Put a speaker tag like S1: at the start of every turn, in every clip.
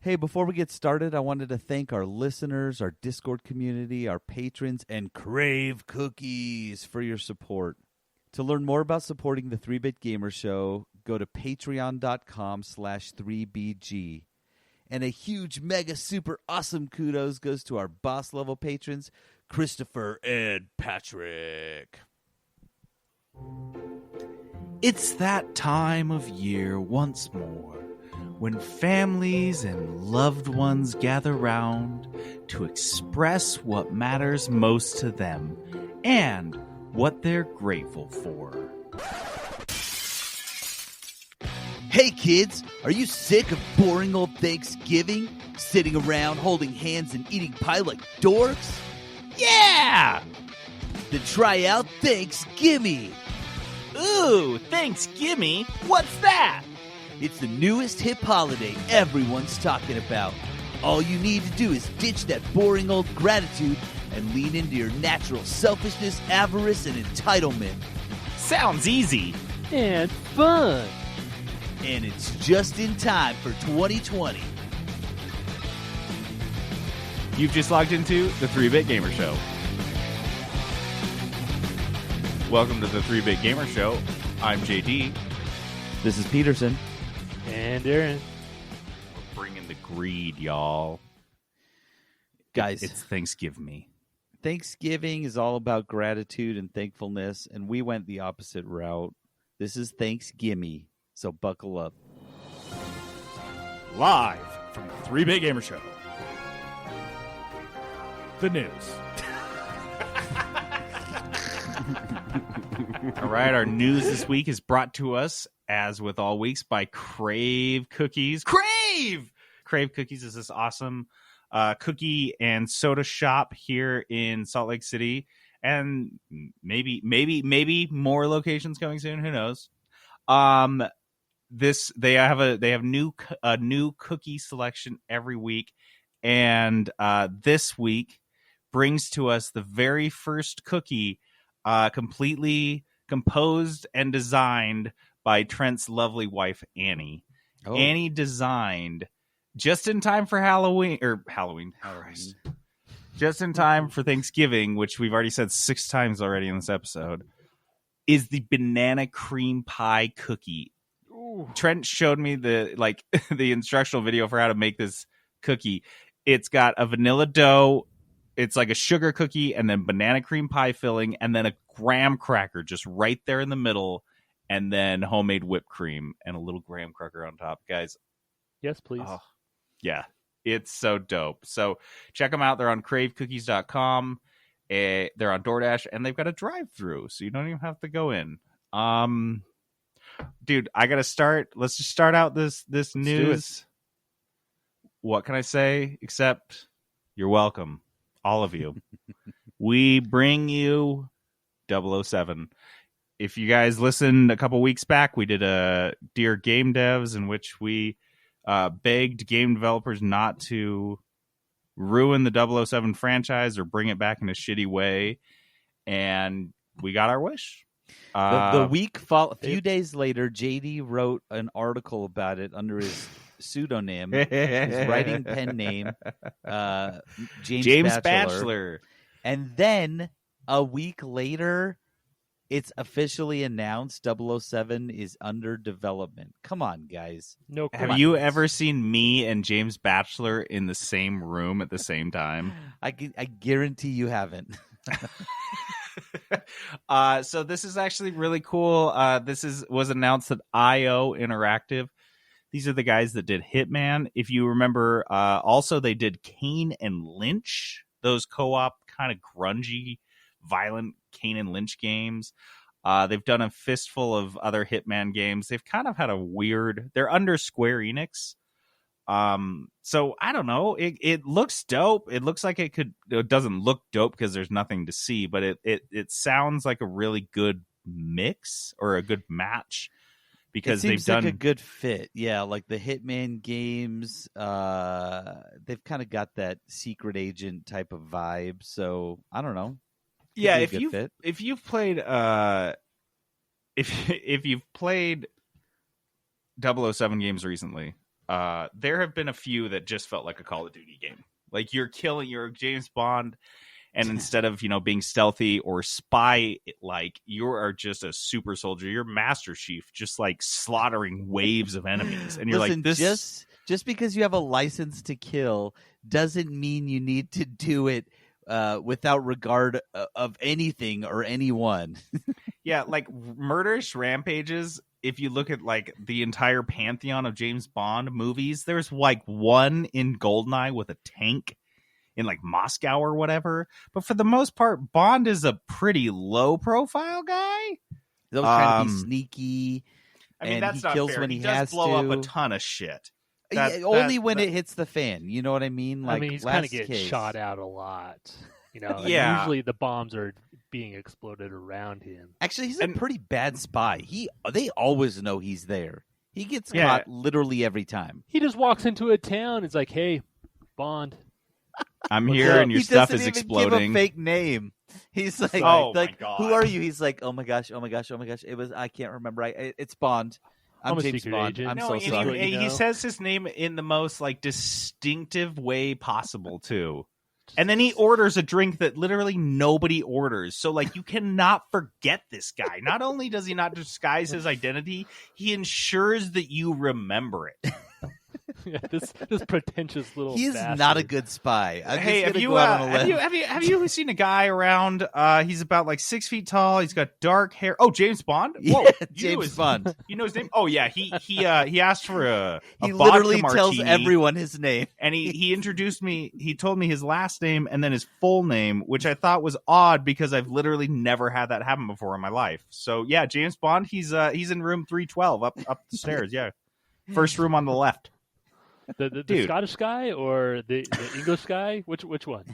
S1: Hey, before we get started, I wanted to thank our listeners, our Discord community, our patrons, and Crave Cookies for your support. To learn more about supporting the 3-Bit Gamer Show, go to patreon.com/3BG. And a huge, mega, super awesome kudos goes to our boss level patrons, Christopher and Patrick.
S2: It's that time of year once more when families and loved ones gather round to express what matters most to them and what they're grateful for.
S1: Hey kids, are you sick of boring old Thanksgiving? Sitting around holding hands and eating pie like dorks?
S2: Yeah!
S1: Then try out Thanksgimme.
S2: Ooh, Thanksgimme? What's that?
S1: It's the newest hip holiday everyone's talking about. All you need to do is ditch that boring old gratitude and lean into your natural selfishness, avarice, and entitlement.
S2: Sounds easy.
S3: And fun.
S1: And it's just in time for 2020.
S2: You've just logged into the 3-Bit Gamer Show. Welcome to the 3-Bit Gamer Show. I'm JD.
S1: This is Peterson.
S3: And Aaron.
S2: We're bringing the greed, y'all.
S1: Guys,
S2: It's Thanksgiving.
S1: Thanksgiving is all about gratitude and thankfulness, and we went the opposite route. This is Thanksgimme, so buckle up.
S4: Live from the 3-Bit Gamer Show. The news.
S2: All right, our news this week is brought to us, as with all weeks, by Crave Cookies. Crave Cookies is this awesome cookie and soda shop here in Salt Lake City, and maybe more locations coming soon. Who knows? They have a new cookie selection every week, and this week brings to us the very first cookie, completely composed and designed by Trent's lovely wife, Annie.
S1: Oh.
S2: Annie designed just in time for Halloween. Christ. Just in time for Thanksgiving, which we've already said 6 times already in this episode, is the banana cream pie cookie. Ooh. Trent showed me the instructional video for how to make this cookie. It's got a vanilla dough. It's like a sugar cookie and then banana cream pie filling and then a graham cracker just right there in the middle, and then homemade whipped cream and a little graham cracker on top. Guys.
S3: Yes, please.
S2: Oh, yeah, it's so dope. So check them out. They're on cravecookies.com. They're on DoorDash, and they've got a drive-through, so you don't even have to go in. Dude, I got to start. Let's just start out this news. What can I say except you're welcome. All of you. We bring you 007. If you guys listened a couple weeks back, we did a Dear Game Devs in which we begged game developers not to ruin the 007 franchise or bring it back in a shitty way. And we got our wish.
S1: A few days later, JD wrote an article about it under his pseudonym, his writing pen name, James Batchelor. And then a week later, it's officially announced 007 is under development. Come on, guys.
S3: No.
S2: Have you ever seen me and James Batchelor in the same room at the same time?
S1: I guarantee you haven't.
S2: So this is actually really cool. This was announced at IO Interactive. These are the guys that did Hitman. If you remember, also they did Kane and Lynch, those co-op kind of grungy, violent Kane and Lynch games. They've done a fistful of other Hitman games. They've kind of had a weird... They're under Square Enix. So I don't know. It looks dope. It looks like it doesn't look dope because there's nothing to see, but it sounds like a really good mix or a good match. Because
S1: it seems
S2: they've done
S1: like a good fit. Yeah, like the Hitman games, they've kind of got that secret agent type of vibe. So I don't know.
S2: Yeah, if you've played 007 games recently, there have been a few that just felt like a Call of Duty game. Like you're James Bond, and instead of being stealthy or spy, like you are just a super soldier. You're Master Chief, just like slaughtering waves of enemies, and you're
S1: Listen,
S2: like this.
S1: Just because you have a license to kill doesn't mean you need to do it without regard of anything or anyone.
S2: Yeah, like murderous rampages. If you look at like the entire pantheon of James Bond movies, there's like one in Goldeneye with a tank in like Moscow or whatever. But for the most part, Bond is a pretty low profile guy.
S1: Those trying to be sneaky.
S2: I mean,
S1: and
S2: that's
S1: he
S2: not
S1: kills
S2: fair.
S1: when
S2: He
S1: he
S2: does
S1: has
S2: blow
S1: to.
S2: up a ton of shit.
S1: Only when it hits the fan. You know what I mean? Like,
S3: I mean, he's kind of getting shot out a lot. And
S2: Yeah.
S3: usually the bombs are being exploded around him.
S1: Actually, he's a pretty bad spy. They always know he's there. He gets caught literally every time.
S3: He just walks into a town. It's like, hey, Bond.
S2: I'm here, and your stuff is exploding.
S1: Give a fake name. He's like,
S2: my God.
S1: Who are you? He's like, oh my gosh. It was, I can't remember. It's Bond. I'm
S3: a
S1: James
S3: secret
S1: Bond.
S3: agent.
S1: I'm
S2: No,
S1: so
S2: and
S1: sorry.
S2: he says his name in the most like distinctive way possible too. And then he orders a drink that literally nobody orders. So like you cannot forget this guy. Not only does he not disguise his identity, he ensures that you remember it.
S3: Yeah, this pretentious little
S1: He's
S3: bastard.
S1: not a good spy.
S2: Have you seen a guy around? He's about like 6 feet tall. He's got dark hair. Oh, James Bond. Whoa,
S1: Yeah, James Bond.
S2: You know his name? Oh yeah, he asked for a
S1: He
S2: vodka
S1: literally tells
S2: martini,
S1: everyone his name.
S2: and he introduced me. He told me his last name and then his full name, which I thought was odd because I've literally never had that happen before in my life. So yeah, James Bond. He's in room 312 up the stairs. Yeah, first room on the left.
S3: The Scottish guy or the English guy? Which one?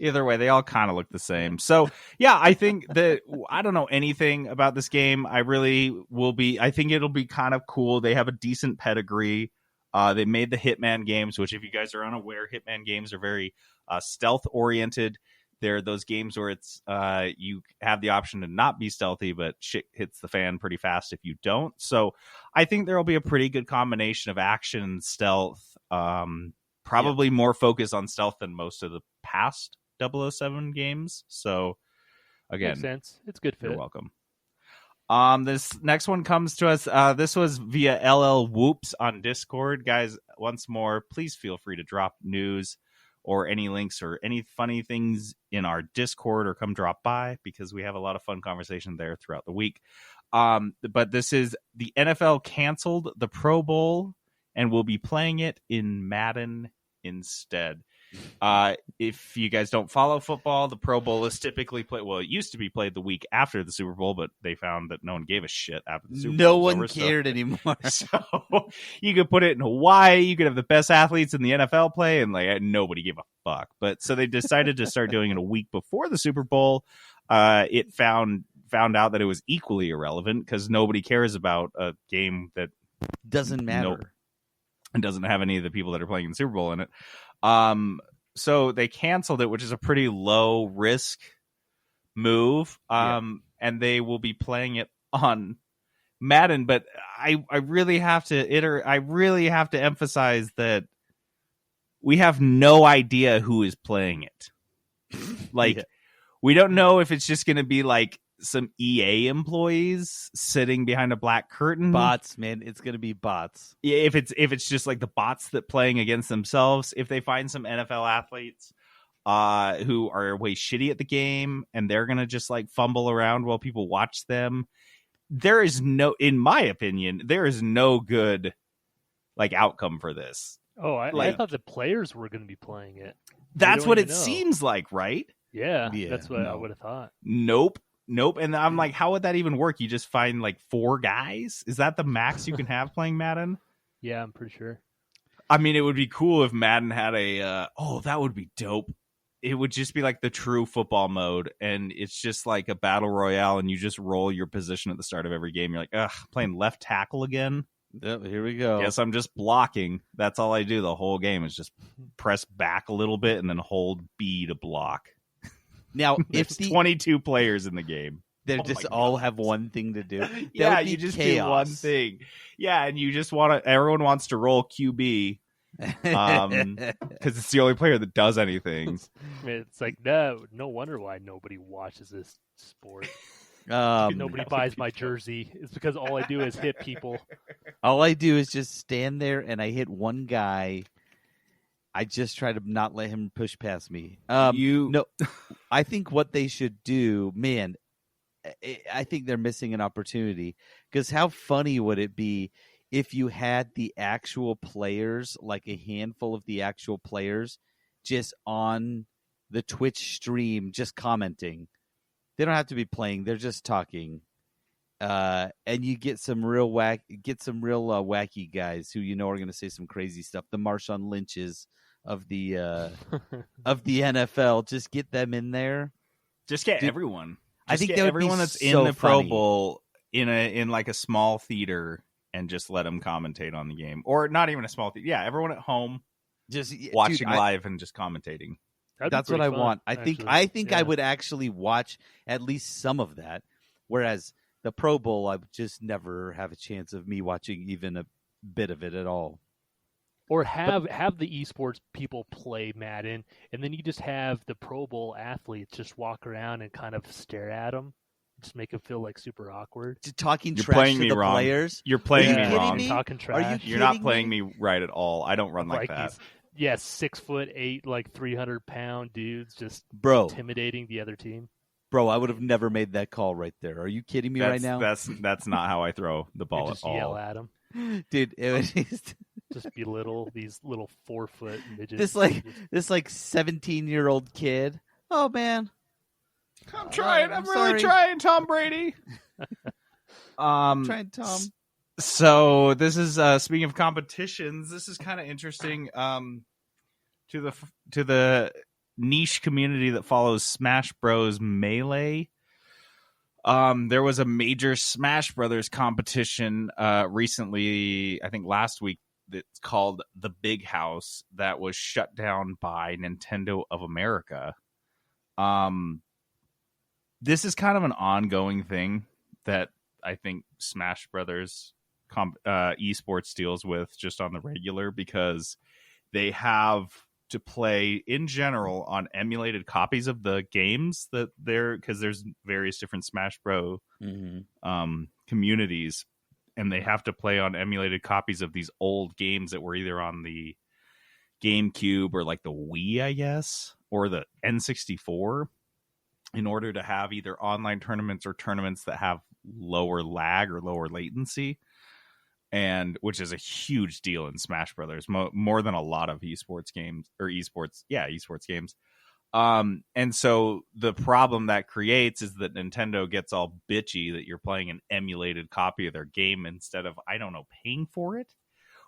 S2: Either way, they all kind of look the same. So yeah, I think that I don't know anything about this game. I think it'll be kind of cool. They have a decent pedigree. They made the Hitman games, which if you guys are unaware, Hitman games are very stealth oriented. They're those games where it's you have the option to not be stealthy, but shit hits the fan pretty fast if you don't. So I think there will be a pretty good combination of action and stealth. Probably more focus on stealth than most of the past 007 games. So again,
S3: makes sense. It's good fit.
S2: You're welcome. This next one comes to us. This was via LL Whoops on Discord. Guys, once more, please feel free to drop news or any links or any funny things in our Discord, or come drop by because we have a lot of fun conversation there throughout the week. But this is the NFL canceled the Pro Bowl and will be playing it in Madden instead. If you guys don't follow football, the Pro Bowl is typically played. Well, it used to be played the week after the Super Bowl, but they found that no one gave a shit after the Super Bowl.
S1: No one cared anymore.
S2: So you could put it in Hawaii. You could have the best athletes in the NFL play, and like nobody gave a fuck. But so they decided to start doing it a week before the Super Bowl. It found out that it was equally irrelevant because nobody cares about a game that
S1: doesn't matter
S2: and doesn't have any of the people that are playing in the Super Bowl in it. So they canceled it, which is a pretty low risk move. And they will be playing it on Madden, but I really have to emphasize that we have no idea who is playing it. Like we don't know if it's just going to be like some EA employees sitting behind a black curtain.
S1: Bots, man. It's going to be bots.
S2: Yeah, if it's just like the bots that playing against themselves. If they find some NFL athletes who are way shitty at the game and they're going to just like fumble around while people watch them, in my opinion, there is no good like outcome for this.
S3: Oh, I thought the players were going to be playing it.
S2: That's what it seems like, right?
S3: Yeah, that's what I would have thought.
S2: Nope. And I'm like, how would that even work? You just find like 4 guys? Is that the max you can have playing Madden?
S3: Yeah, I'm pretty sure.
S2: I mean, it would be cool if Madden had that would be dope. It would just be like the true football mode, and it's just like a battle royale, and you just roll your position at the start of every game. You're like, ugh, playing left tackle again?
S1: Yep, here we go.
S2: Yes, I'm just blocking. That's all I do the whole game is just press back a little bit and then hold B to block.
S1: Now,
S2: if 22 players in the game,
S1: They just all have one thing to do.
S2: Yeah, you just
S1: chaos.
S2: do one thing. Yeah, and you just want to. Everyone wants to roll QB, because it's the only player that does anything.
S3: It's like no wonder why nobody watches this sport. Nobody buys my jersey. It's because all I do is hit people.
S1: All I do is just stand there and I hit one guy. I just try to not let him push past me. No, I think what they should do, man, I think they're missing an opportunity, because how funny would it be if you had the actual players, like a handful of the actual players, just on the Twitch stream, just commenting. They don't have to be playing; they're just talking, and you get some real wacky guys who are going to say some crazy stuff. The Marshawn Lynches of the NFL, just get them in there.
S2: Just get everyone.
S1: I think
S2: get everyone that's in the Pro Bowl in like a small theater, and just let them commentate on the game, or not even a small theater. Yeah, everyone at home, just watching live and just commentating.
S1: That's what I want. I think I would actually watch at least some of that. Whereas the Pro Bowl, I would just never have a chance of me watching even a bit of it at all.
S3: Or have the esports people play Madden, and then you just have the Pro Bowl athletes just walk around and kind of stare at them, just make them feel like super awkward.
S1: Just talking trash to the players.
S2: You're playing me wrong.
S3: Talking trash.
S2: You're not playing me right at all. I don't run like that.
S3: 6'8", like 300-pound dudes, just intimidating the other team.
S1: Bro, I would have never made that call right there. Are you kidding me right now?
S2: That's not how I throw the ball at all.
S3: Yell at them,
S1: dude. It was
S3: just belittle these little 4-foot midgets.
S1: This 17-year-old kid. Oh man,
S2: I'm trying. I'm really trying, Tom Brady.
S1: Trying, Tom.
S2: So this is speaking of competitions. This is kind of interesting to the niche community that follows Smash Bros. Melee. There was a major Smash Brothers competition recently, I think last week, that's called The Big House, that was shut down by Nintendo of America. This is kind of an ongoing thing that I think Smash Brothers esports deals with just on the regular, because they have to play in general on emulated copies of the games that because there's various different Smash Bros. Communities, and they have to play on emulated copies of these old games that were either on the GameCube or like the Wii, I guess, or the N64, in order to have either online tournaments or tournaments that have lower lag or lower latency, and which is a huge deal in Smash Brothers, more than a lot of esports games. And so the problem that creates is that Nintendo gets all bitchy that you're playing an emulated copy of their game instead of, I don't know, paying for it,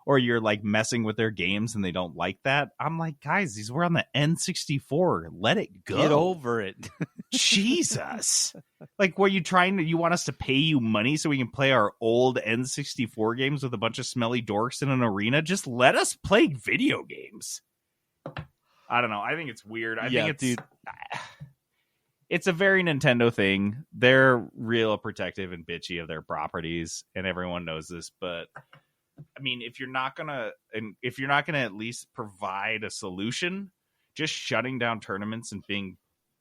S2: or you're like messing with their games and they don't like that. I'm like, guys, these were on the N64. Let it go.
S1: Get over it.
S2: Jesus. Like, what you want us to pay you money so we can play our old N64 games with a bunch of smelly dorks in an arena? Just let us play video games. I don't know. I think it's weird. I think it's a very Nintendo thing. They're real protective and bitchy of their properties, and everyone knows this. But I mean, if you're not gonna at least provide a solution, just shutting down tournaments and being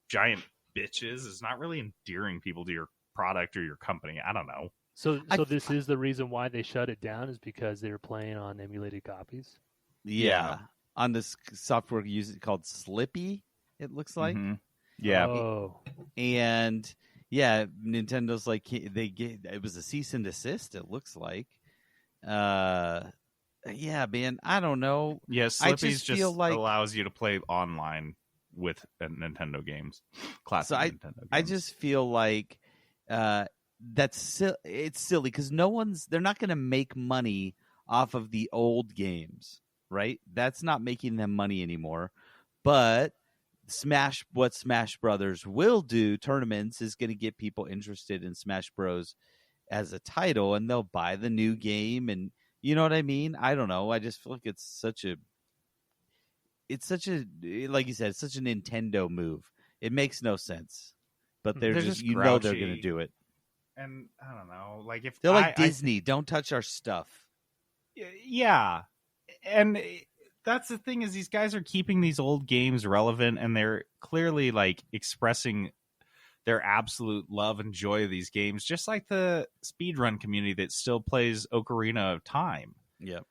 S2: giant bitches is not really endearing people to your product or your company. I don't know.
S3: So this is the reason why they shut it down, is because they were playing on emulated copies.
S1: Yeah. On this software called Slippy, it looks like.
S2: Mm-hmm. Yeah.
S3: Oh.
S1: And yeah, Nintendo's like, it was a cease and desist, it looks like. Yeah, man, I don't know.
S2: Yeah, Slippy's just allows you to play online with Nintendo games. Classic Nintendo games.
S1: I just feel like it's silly, because they're not going to make money off of the old games. Right? That's not making them money anymore. But what Smash Brothers will do, tournaments, is going to get people interested in Smash Bros. As a title, and they'll buy the new game, and you know what I mean? I don't know. I just feel like it's such a, like you said, it's such a Nintendo move. It makes no sense. but they're just they're going to do it.
S2: And I don't know, like if
S1: they're like Disney, don't touch our stuff.
S2: Yeah, and that's the thing is these guys are keeping these old games relevant, and they're clearly like expressing their absolute love and joy of these games, just like the speedrun community that still plays Ocarina of Time.
S1: Yep.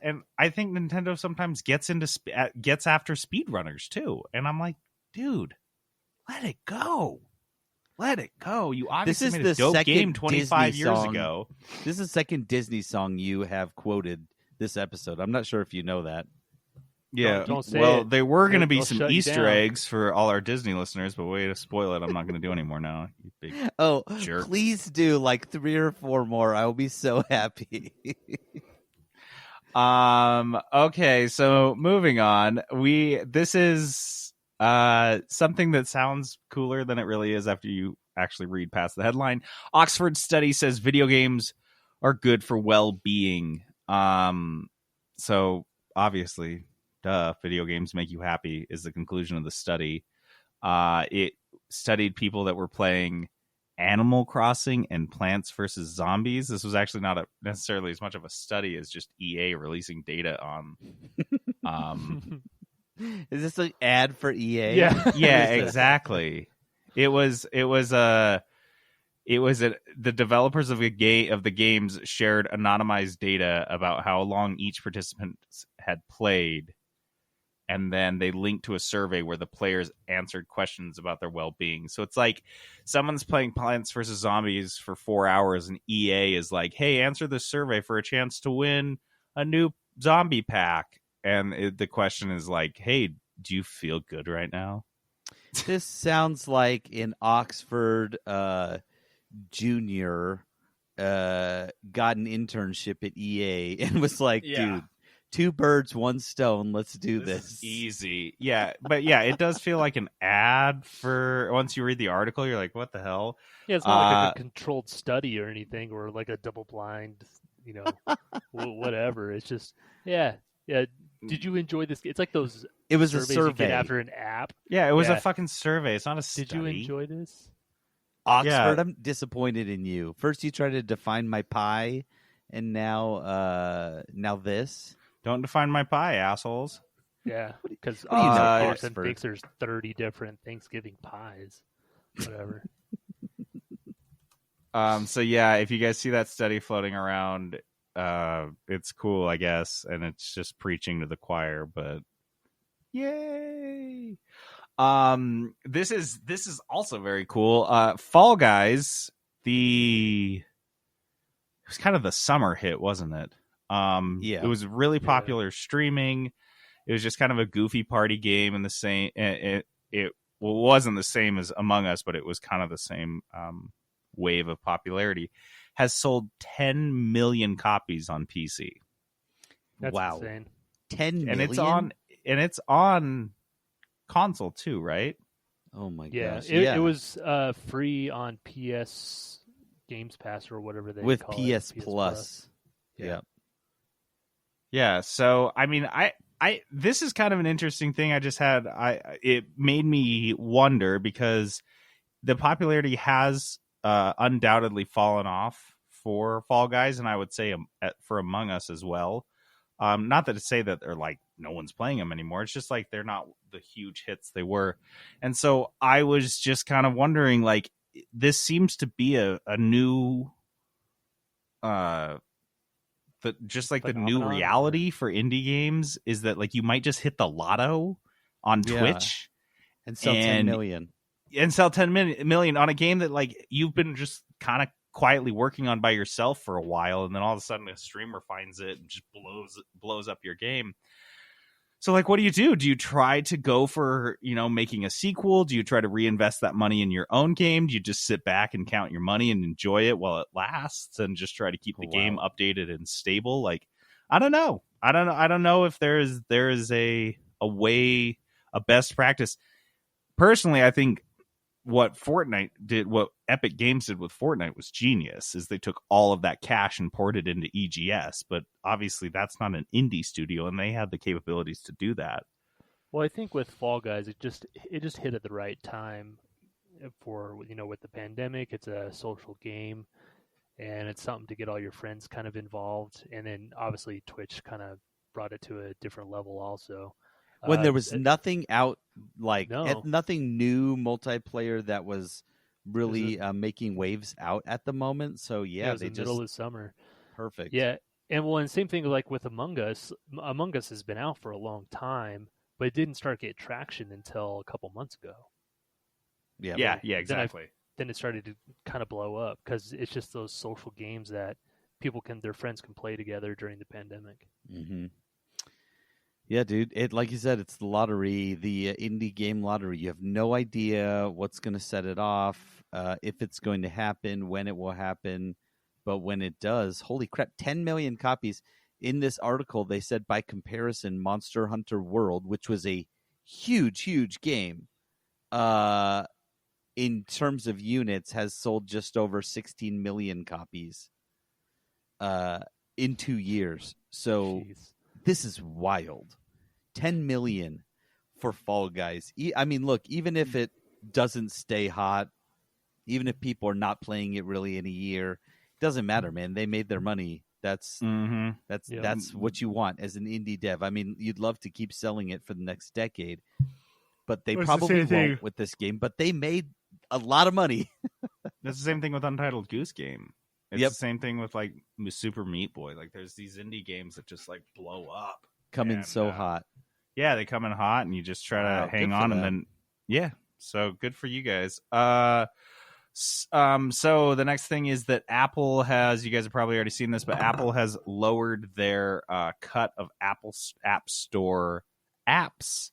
S2: And I think Nintendo sometimes gets after speedrunners too, and I'm like, dude, let it go. Let it go. You obviously made a dope game 25 years ago.
S1: This is the second Disney song you have quoted this episode. I'm not sure if you know that.
S2: Yeah.
S3: Don't say
S2: well,
S3: it.
S2: there were going to be some Easter eggs for all our Disney listeners, but way to spoil it. I'm not going to do anymore now. You big jerk.
S1: Please do like 3 or 4 more. I will be so happy.
S2: Okay, so moving on. This is something that sounds cooler than it really is after you actually read past the headline. Oxford study says video games are good for well-being. So obviously, video games make you happy is the conclusion of the study. It studied people that were playing Animal Crossing and Plants vs. Zombies. This was actually not necessarily as much of a study as just EA releasing data on.
S1: Is this an ad for EA?
S3: Yeah,
S2: yeah, exactly. The developers of the games shared anonymized data about how long each participant had played. And then they linked to a survey where the players answered questions about their well-being. So it's like someone's playing Plants vs. Zombies for 4 hours, and EA is like, hey, answer this survey for a chance to win a new zombie pack. And the question is like, hey, do you feel good right now?
S1: This sounds like an Oxford junior got an internship at EA and was like, dude, 2 birds, 1 stone. Let's do this.
S2: Easy. Yeah. But yeah, it does feel like an ad for once you read the article, you're like, what the hell?
S3: Yeah, it's not like a controlled study or anything or like a double blind, whatever. It's just, yeah. Did you enjoy this? It's like those
S1: It was a
S3: surveys
S1: survey.
S3: you get after an app.
S2: Yeah, it was a fucking survey. It's not a study.
S3: Did you enjoy this?
S1: Oxford, I'm disappointed in you. First you tried to define my pie, and now this.
S2: Don't define my pie, assholes.
S3: Yeah, because
S1: Oxford
S3: thinks there's 30 different Thanksgiving pies. Whatever.
S2: So yeah, if you guys see that study floating around, it's cool, I guess, and it's just preaching to the choir, but yay. This is also very cool. Fall Guys, it was kind of the summer hit, wasn't it?
S1: Yeah.
S2: It was really popular streaming. It was just kind of a goofy party game, and the same. It wasn't the same as Among Us, but it was kind of the same wave of popularity. Has sold 10 million copies on PC.
S3: That's
S1: wow,
S3: insane.
S1: 10 million,
S2: and it's on console too, right?
S1: Oh my
S3: Yeah,
S1: gosh!
S3: it was free on PS Games Pass or whatever they
S1: with
S3: call
S1: PS
S3: it.
S1: Plus.
S3: Yeah.
S2: Yeah. So I mean, this is kind of an interesting thing. It made me wonder because the popularity has undoubtedly fallen off for Fall Guys, and I would say for Among Us as well. Not that to say that they're like no one's playing them anymore. It's just like they're not the huge hits they were. And so I was just kind of wondering, like, this seems to be a new the new reality for indie games is that like you might just hit the lotto on Twitch
S1: and sell 10 million.
S2: And sell 10 million on a game that like you've been just kind of quietly working on by yourself for a while, and then all of a sudden a streamer finds it and just blows up your game. So like, what do? Do you try to go for, making a sequel? Do you try to reinvest that money in your own game? Do you just sit back and count your money and enjoy it while it lasts and just try to keep the game updated and stable? Like, I don't know. I don't know if there is a way, a best practice. Personally, I think what Epic Games did with Fortnite was genius, is they took all of that cash and poured it into EGS, but obviously that's not an indie studio and they had the capabilities to do that.
S3: Well, I think with Fall Guys, it just hit at the right time for with the pandemic. It's a social game, and it's something to get all your friends kind of involved. And then obviously Twitch kind of brought it to a different level also.
S1: When there was nothing out,
S3: No.
S1: nothing new multiplayer that was really making waves out at the moment. So
S3: it was the middle of summer.
S1: Perfect.
S3: Yeah, and same thing like with Among Us. Among Us has been out for a long time, but it didn't start to get traction until a couple months ago.
S2: Yeah, exactly.
S3: Then it started to kind of blow up because it's just those social games that their friends can play together during the pandemic.
S1: Mm-hmm. Yeah, dude. It, like you said, it's the lottery, the indie game lottery. You have no idea what's going to set it off, if it's going to happen, when it will happen. But when it does, holy crap, 10 million copies. In this article, they said by comparison, Monster Hunter World, which was a huge, huge game, in terms of units, has sold just over 16 million copies in 2 years. So
S3: Jeez.
S1: This is wild. 10 million for Fall Guys. I mean, look, even if it doesn't stay hot, even if people are not playing it really in a year, it doesn't matter, man. They made their money. That's what you want as an indie dev. I mean, you'd love to keep selling it for the next decade, but they probably won't with this game. But they made a lot of money.
S2: That's the same thing with Untitled Goose Game. It's the same thing with like Super Meat Boy. Like there's these indie games that just like blow up.
S1: Come in so hot.
S2: Yeah, they come in hot and you just try to hang on and then so good for you guys. So the next thing is that Apple has, you guys have probably already seen this, but Apple has lowered their cut of Apple's App Store apps.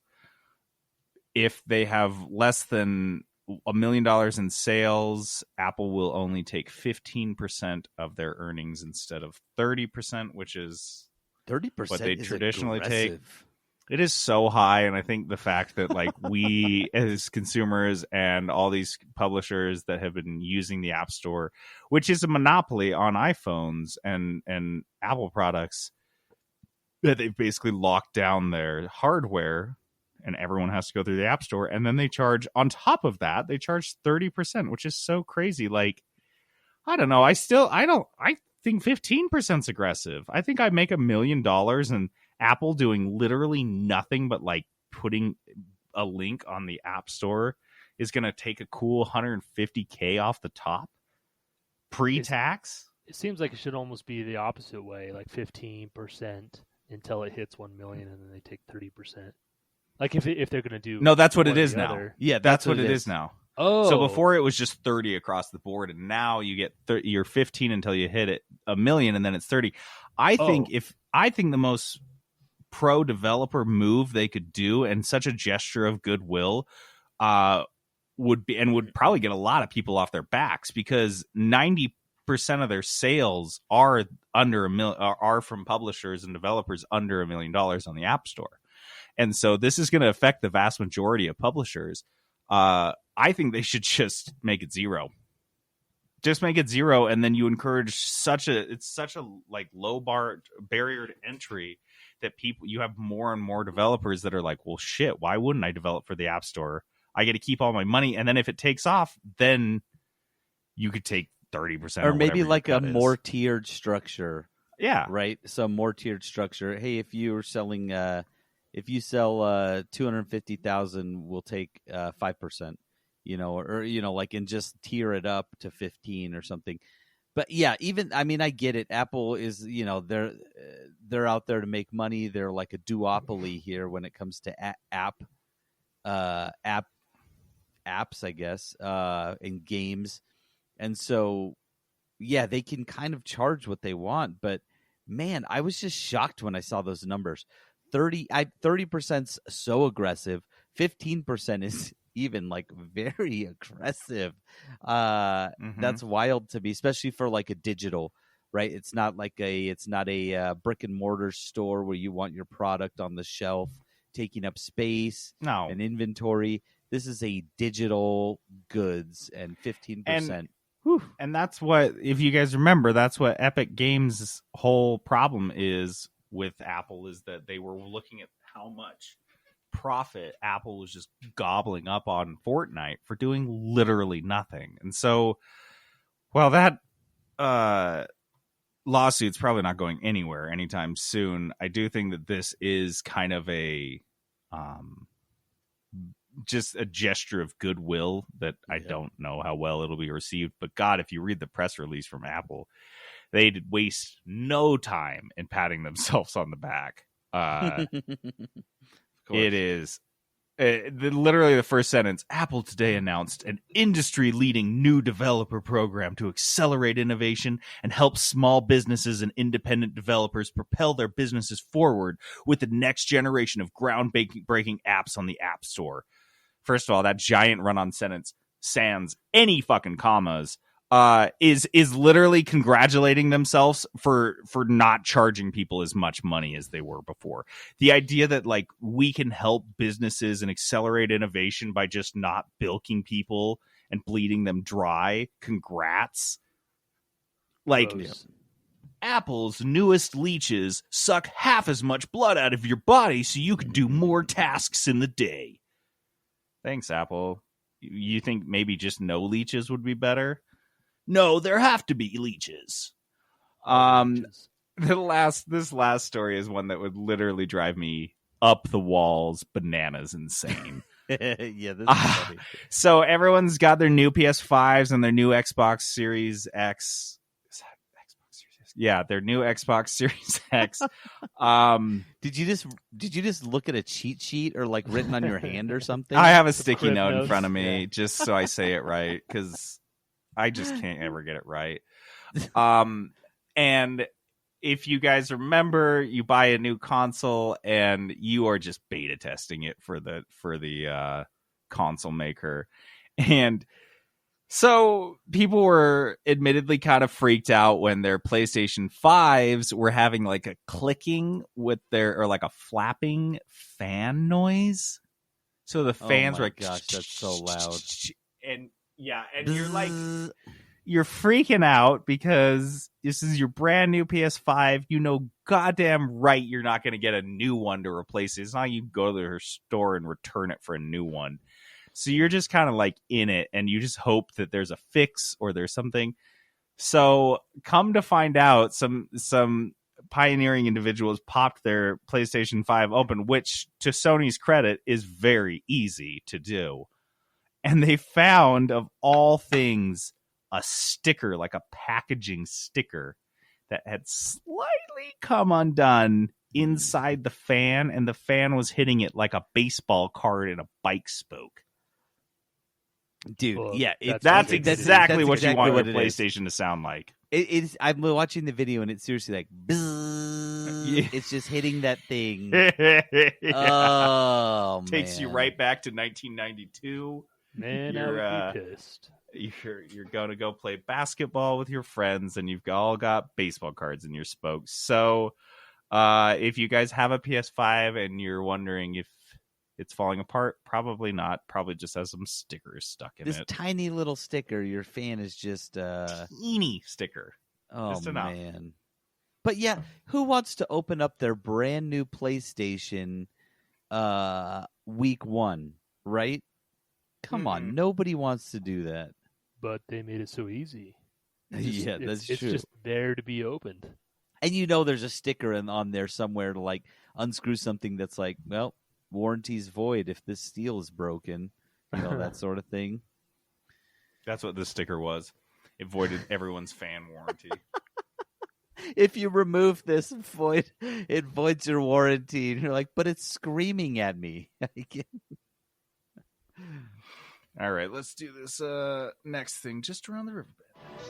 S2: If they have less than $1 million in sales, Apple will only take 15% of their earnings instead of 30%, which is
S1: 30%
S2: what they traditionally
S1: aggressive.
S2: take. It is so high, and I think the fact that like we as consumers and all these publishers that have been using the App Store, which is a monopoly on iPhones and Apple products, that they've basically locked down their hardware and everyone has to go through the App Store, and then they charge on top of that, they charge 30%, which is so crazy. Like, I don't know. I think 15% is aggressive. I think I make $1 million and Apple doing literally nothing but like putting a link on the App Store is going to take a cool $150K off the top pre-tax.
S3: It seems like it should almost be the opposite way, like 15% until it hits 1 million, and then they take 30%. Like if they're going to do
S2: that's what it is now.
S3: Other.
S2: Yeah, that's what it is now.
S3: Oh,
S2: so before it was just 30 across the board, and now you get you're 15 until you hit it 1 million, and then it's 30. I think the most pro developer move they could do, and such a gesture of goodwill, would probably get a lot of people off their backs, because 90% of their sales are are from publishers and developers under $1 million on the App Store. And so this is going to affect the vast majority of publishers. I think they should just make it zero. Just make it zero, and then you encourage such a like low barrier to entry that you have more and more developers that are like, well, shit, why wouldn't I develop for the App Store? I get to keep all my money, and then if it takes off, then you could take 30%,
S1: or maybe like a more tiered structure.
S2: Yeah,
S1: right. Some more tiered structure. Hey, if you're selling, if you sell 250,000, we'll take 5%. Or like, and just tier it up to 15 or something. But yeah, I get it. Apple is, they're out there to make money. They're like a duopoly here when it comes to apps, I guess, and games. And so, yeah, they can kind of charge what they want. But man, I was just shocked when I saw those numbers. 30%'s so aggressive. 15% is even like very aggressive. That's wild to me, especially for like a digital, right? It's not a brick and mortar store where you want your product on the shelf taking up space and inventory. This is a digital goods, and 15%.
S2: And that's what, if you guys remember, that's what Epic Games' whole problem is with Apple, is that they were looking at how much profit Apple was just gobbling up on Fortnite for doing literally nothing. And so, well, that lawsuit's probably not going anywhere anytime soon. I do think that this is kind of a just a gesture of goodwill that I don't know how well it'll be received. But God, if you read the press release from Apple, they'd waste no time in patting themselves on the back. It is literally the first sentence. Apple today announced an industry-leading new developer program to accelerate innovation and help small businesses and independent developers propel their businesses forward with the next generation of groundbreaking apps on the App Store. First of all, that giant run-on sentence sans any fucking commas is literally congratulating themselves for not charging people as much money as they were before. The idea that like we can help businesses and accelerate innovation by just not bilking people and bleeding them dry. Congrats. Like Apple's newest leeches suck half as much blood out of your body so you can do more tasks in the day. Thanks, Apple. You think maybe just no leeches would be better? No, there have to be leeches. This last story is one that would literally drive me up the walls bananas insane.
S1: Yeah, this is funny.
S2: So everyone's got their new PS5s and their new Xbox Series X. Is that Xbox Series X? Yeah, their new Xbox Series X.
S1: Did you just look at a cheat sheet or like written on your hand or something?
S2: I have a sticky
S3: crib
S2: note in
S3: notes.
S2: front of me just so I say it right because I just can't ever get it right. And if you guys remember, you buy a new console and you are just beta testing it for the console maker. And so people were admittedly kind of freaked out when their PlayStation 5s were having like a clicking with or like a flapping fan noise. So the fans were like,
S1: gosh, that's so loud.
S2: And yeah, and you're like, you're freaking out because this is your brand new PS5. You know, goddamn right, you're not going to get a new one to replace it. It's not like you go to their store and return it for a new one. So you're just kind of like in it, and you just hope that there's a fix or there's something. So come to find out, some pioneering individuals popped their PlayStation 5 open, which to Sony's credit is very easy to do. And they found, of all things, a sticker, like a packaging sticker that had slightly come undone inside the fan, and the fan was hitting it like a baseball card in a bike spoke.
S1: Dude,
S3: Well,
S1: yeah,
S2: That's exactly what you want
S1: what
S2: your
S1: it is.
S2: PlayStation to sound like.
S1: It's. I'm watching the video and it's seriously like, bzzz. It's just hitting that thing.
S2: Yeah.
S1: Oh,
S2: Takes you
S1: man.
S2: right back to 1992.
S3: Man,
S2: You're,
S3: I would be pissed.
S2: You're going to go play basketball with your friends, and you've all got baseball cards in your spokes. So if you guys have a PS5 and you're wondering if it's falling apart, probably not. Probably just has some stickers stuck in
S1: This
S2: it.
S1: tiny little sticker, your fan is just
S2: Teeny sticker.
S1: oh
S2: Just enough.
S1: man. But yeah, who wants to open up their brand new PlayStation week 1, right? Come on, nobody wants to do that.
S3: But they made it so easy.
S1: Yeah, that's
S3: It's
S1: true.
S3: just there to be opened.
S1: And you know there's a sticker on there somewhere to like unscrew something that's like, well, warranty's void if this steel is broken. You know, that sort of thing.
S2: That's what this sticker was. It voided everyone's fan warranty.
S1: If you remove this void, it voids your warranty. And you're like, but it's screaming at me.
S2: All right, let's do this next thing just around the riverbed.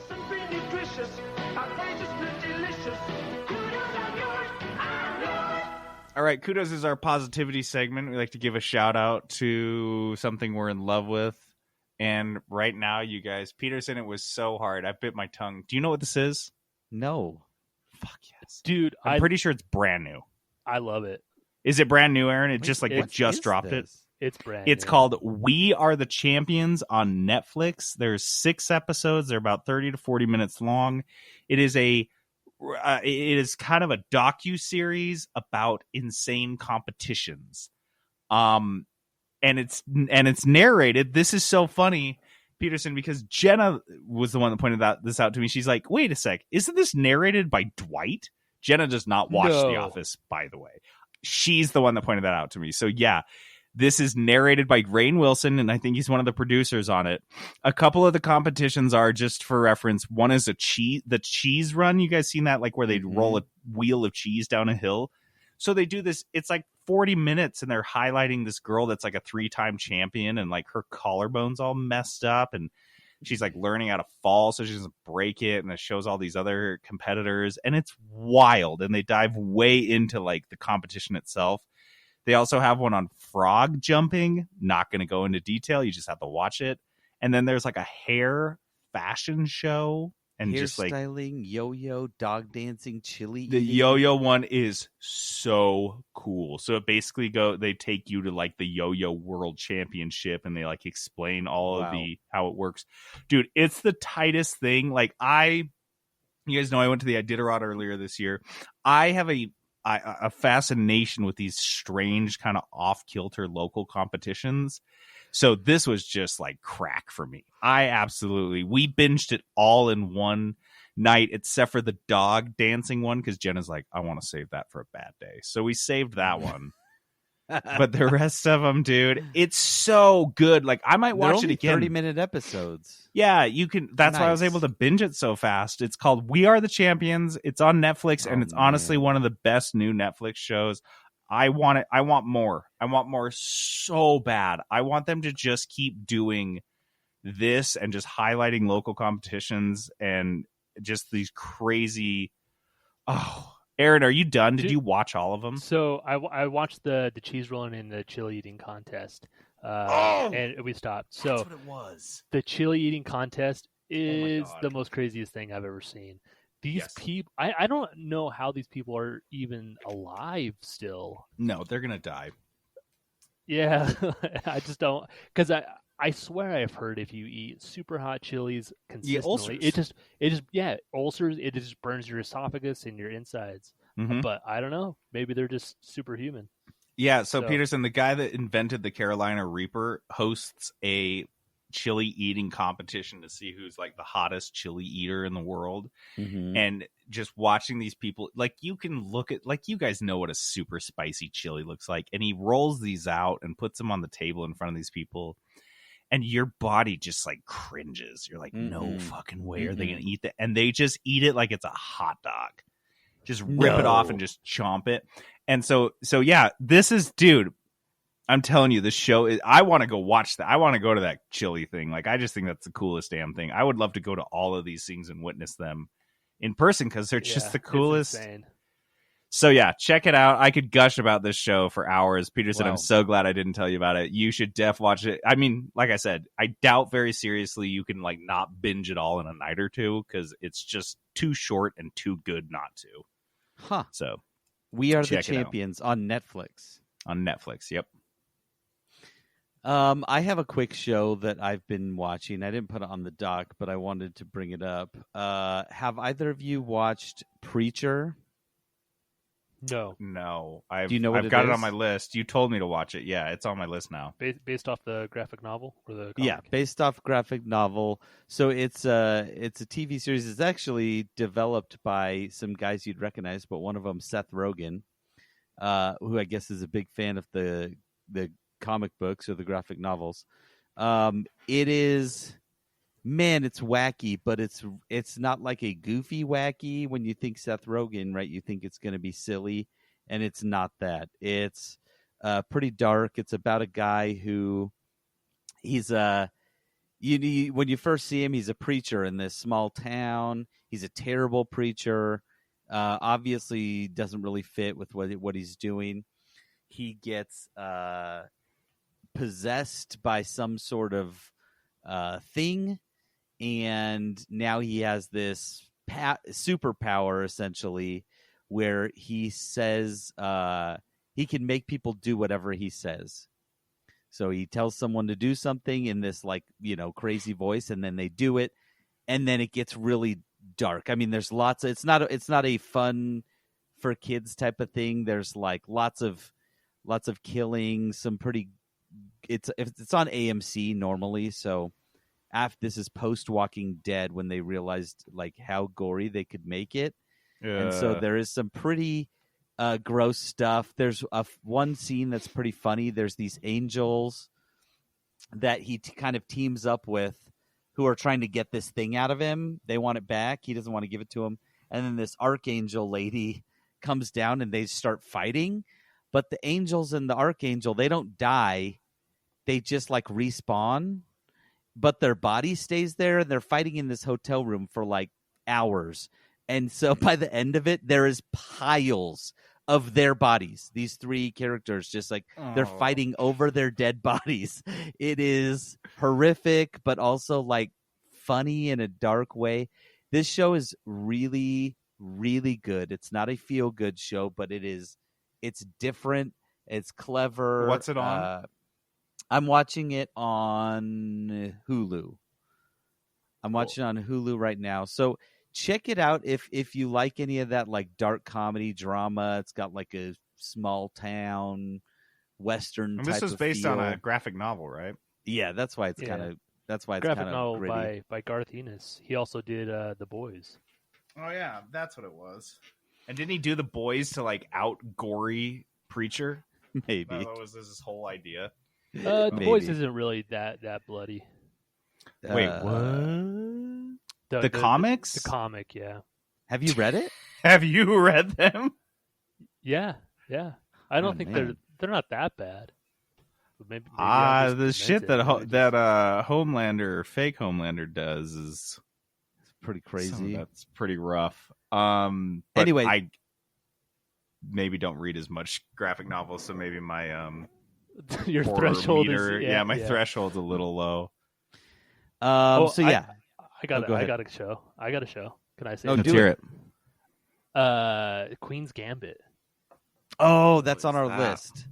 S5: Simply nutritious, outrageously delicious. Kudos are yours, I'm yours.
S2: All right, Kudos is our positivity segment. We like to give a shout out to something we're in love with. And right now, you guys, Peterson, it was so hard. I bit my tongue. Do you know what this is?
S1: No.
S2: Fuck yes.
S3: Dude,
S2: I'm pretty sure it's brand new.
S3: I love it.
S2: Is it brand new, Aaron? It
S3: Wait,
S2: just like we
S3: what
S2: just
S1: is
S2: dropped it.
S1: this?
S3: It's brand
S2: It's
S3: new.
S2: called We Are the Champions on Netflix. There's 6 episodes. They're about 30 to 40 minutes long. It is kind of a docu-series about insane competitions. And it's narrated. This is so funny, Peterson, because Jenna was the one that pointed this out to me. She's like, wait a sec, isn't this narrated by Dwight? Jenna does not watch The Office, by the way. She's the one that pointed that out to me. So yeah, this is narrated by Rainn Wilson, and I think he's one of the producers on it. A couple of the competitions are, just for reference, one is the cheese run. You guys seen that, like where they roll a wheel of cheese down a hill? So they do this. It's like 40 minutes, and they're highlighting this girl that's like a 3-time champion, and like her collarbone's all messed up, and she's like learning how to fall so she doesn't break it. And it shows all these other competitors, and it's wild. And they dive way into like the competition itself. They also have one on frog jumping. Not going to go into detail. You just have to watch it. And then there's like a hair fashion show. And just like
S1: hairstyling, yo-yo, dog dancing, chili
S2: the
S1: eating.
S2: yo-yo one is so cool. So basically they take you to like the yo-yo world championship, and they like explain all of how it works. Dude, it's the tightest thing. Like you guys know I went to the Iditarod earlier this year. I have a fascination with these strange kind of off-kilter local competitions. So this was just like crack for me. We binged it all in one night, except for the dog dancing one, because Jenna's like, I want to save that for a bad day. So we saved that one. But the rest of them, dude, it's so good. Like, I might watch it again.
S1: 30-minute episodes.
S2: Yeah, you can. That's why I was able to binge it so fast. It's called We Are the Champions. It's on Netflix, and it's honestly one of the best new Netflix shows. I want it. I want more. I want more so bad. I want them to just keep doing this and just highlighting local competitions and just these crazy. Oh, Aaron, are you done? Did you watch all of them?
S3: So I watched the cheese rolling and the chili eating contest, and we stopped. So
S2: that's what it was.
S3: The chili eating contest is the most craziest thing I've ever seen. These people, I don't know how these people are even alive still.
S2: No, they're gonna die.
S3: Yeah, I just don't, because I swear I've heard if you eat super hot chilies consistently, ulcers. It just burns your esophagus and your insides.
S2: Mm-hmm.
S3: But I don't know. Maybe they're just superhuman.
S2: Yeah. So Peterson, the guy that invented the Carolina Reaper, hosts a chili eating competition to see who's like the hottest chili eater in the world.
S1: Mm-hmm.
S2: And just watching these people, like, you can look at, like, you guys know what a super spicy chili looks like, and he rolls these out and puts them on the table in front of these people, and your body just like cringes. You're like, no fucking way are they gonna eat that? And they just eat it like it's a hot dog, just rip it off and just chomp it. And so yeah, this is, dude, I'm telling you, this show is, I want to go watch that. I want to go to that chili thing. Like, I just think that's the coolest damn thing. I would love to go to all of these things and witness them in person, because they're just the coolest. So yeah, check it out. I could gush about this show for hours. Peterson, I'm so glad I didn't tell you about it. You should watch it. I mean, like I said, I doubt very seriously you can like not binge it all in a night or two, because it's just too short and too good not to.
S1: Huh.
S2: So
S1: We Are the Champions on Netflix.
S2: On Netflix, yep.
S1: I have a quick show that I've been watching. I didn't put it on the doc, but I wanted to bring it up. Have either of you watched Preacher?
S2: No.
S1: Do you know what
S2: I've got it on my list. You told me to watch it. Yeah, it's on my list now.
S3: Based off the graphic novel or the comic?
S1: Yeah, based off graphic novel. So it's a TV series. It's actually developed by some guys you'd recognize, but one of them, Seth Rogen, who I guess is a big fan of the comic books or the graphic novels. It is, man, it's wacky, but it's not like a goofy wacky. When you think Seth Rogen, right, you think it's going to be silly, and it's not that. It's pretty dark. It's about a guy who he's when you first see him, he's a preacher in this small town. He's a terrible preacher. Obviously doesn't really fit with what he's doing. He gets possessed by some sort of thing, and now he has this superpower, essentially, where he says he can make people do whatever he says. So he tells someone to do something in this, like, crazy voice, and then they do it, and then it gets really dark. I mean, there's it's not a fun for kids type of thing. There's like lots of lots of killing, some pretty. It's on AMC normally, so after this is post Walking Dead when they realized like how gory they could make it, and so there is some pretty gross stuff. There's one scene that's pretty funny. There's these angels that he kind of teams up with, who are trying to get this thing out of him. They want it back. He doesn't want to give it to him. And then this archangel lady comes down and they start fighting. But the angels and the archangel, they don't die. They just like respawn. But their body stays there, and they're fighting in this hotel room for like hours. And so by the end of it, there is piles of their bodies. These three characters just like they're fighting over their dead bodies. It is horrific, but also like funny in a dark way. This show is really, really good. It's not a feel good show, but it's different. It's clever.
S2: What's it on?
S1: I'm watching it on Hulu. I'm watching it on Hulu right now. So check it out if you like any of that like dark comedy drama. It's got like a small town Western.
S2: And this
S1: type
S2: was
S1: of
S2: based
S1: feel.
S2: on a graphic novel, right?
S1: Yeah, that's why it's kind of
S3: graphic novel
S1: gritty.
S3: by Garth Ennis. He also did The Boys.
S2: Oh yeah, that's what it was. And didn't he do The Boys to like out gory Preacher?
S1: Maybe
S2: That was his whole idea.
S3: The Boys isn't really that bloody.
S2: Wait, what?
S3: The
S2: comics?
S3: The comic, yeah.
S1: Have you read it?
S2: Have you read them?
S3: Yeah. I don't think
S1: man.
S3: they're not that bad. But maybe
S2: the shit that Homelander, fake Homelander does is
S1: pretty crazy.
S2: That's pretty rough.
S1: Anyway,
S2: I maybe don't read as much graphic novels, so maybe my
S3: your
S2: horror
S3: threshold
S2: meter,
S3: is
S2: my threshold's a little low.
S1: so yeah,
S3: I got
S1: go ahead.
S3: a show. Can I say?
S1: Oh,
S3: that?
S2: Let's hear
S1: it.
S3: Queen's Gambit.
S1: Oh, that's on our
S2: that?
S1: list.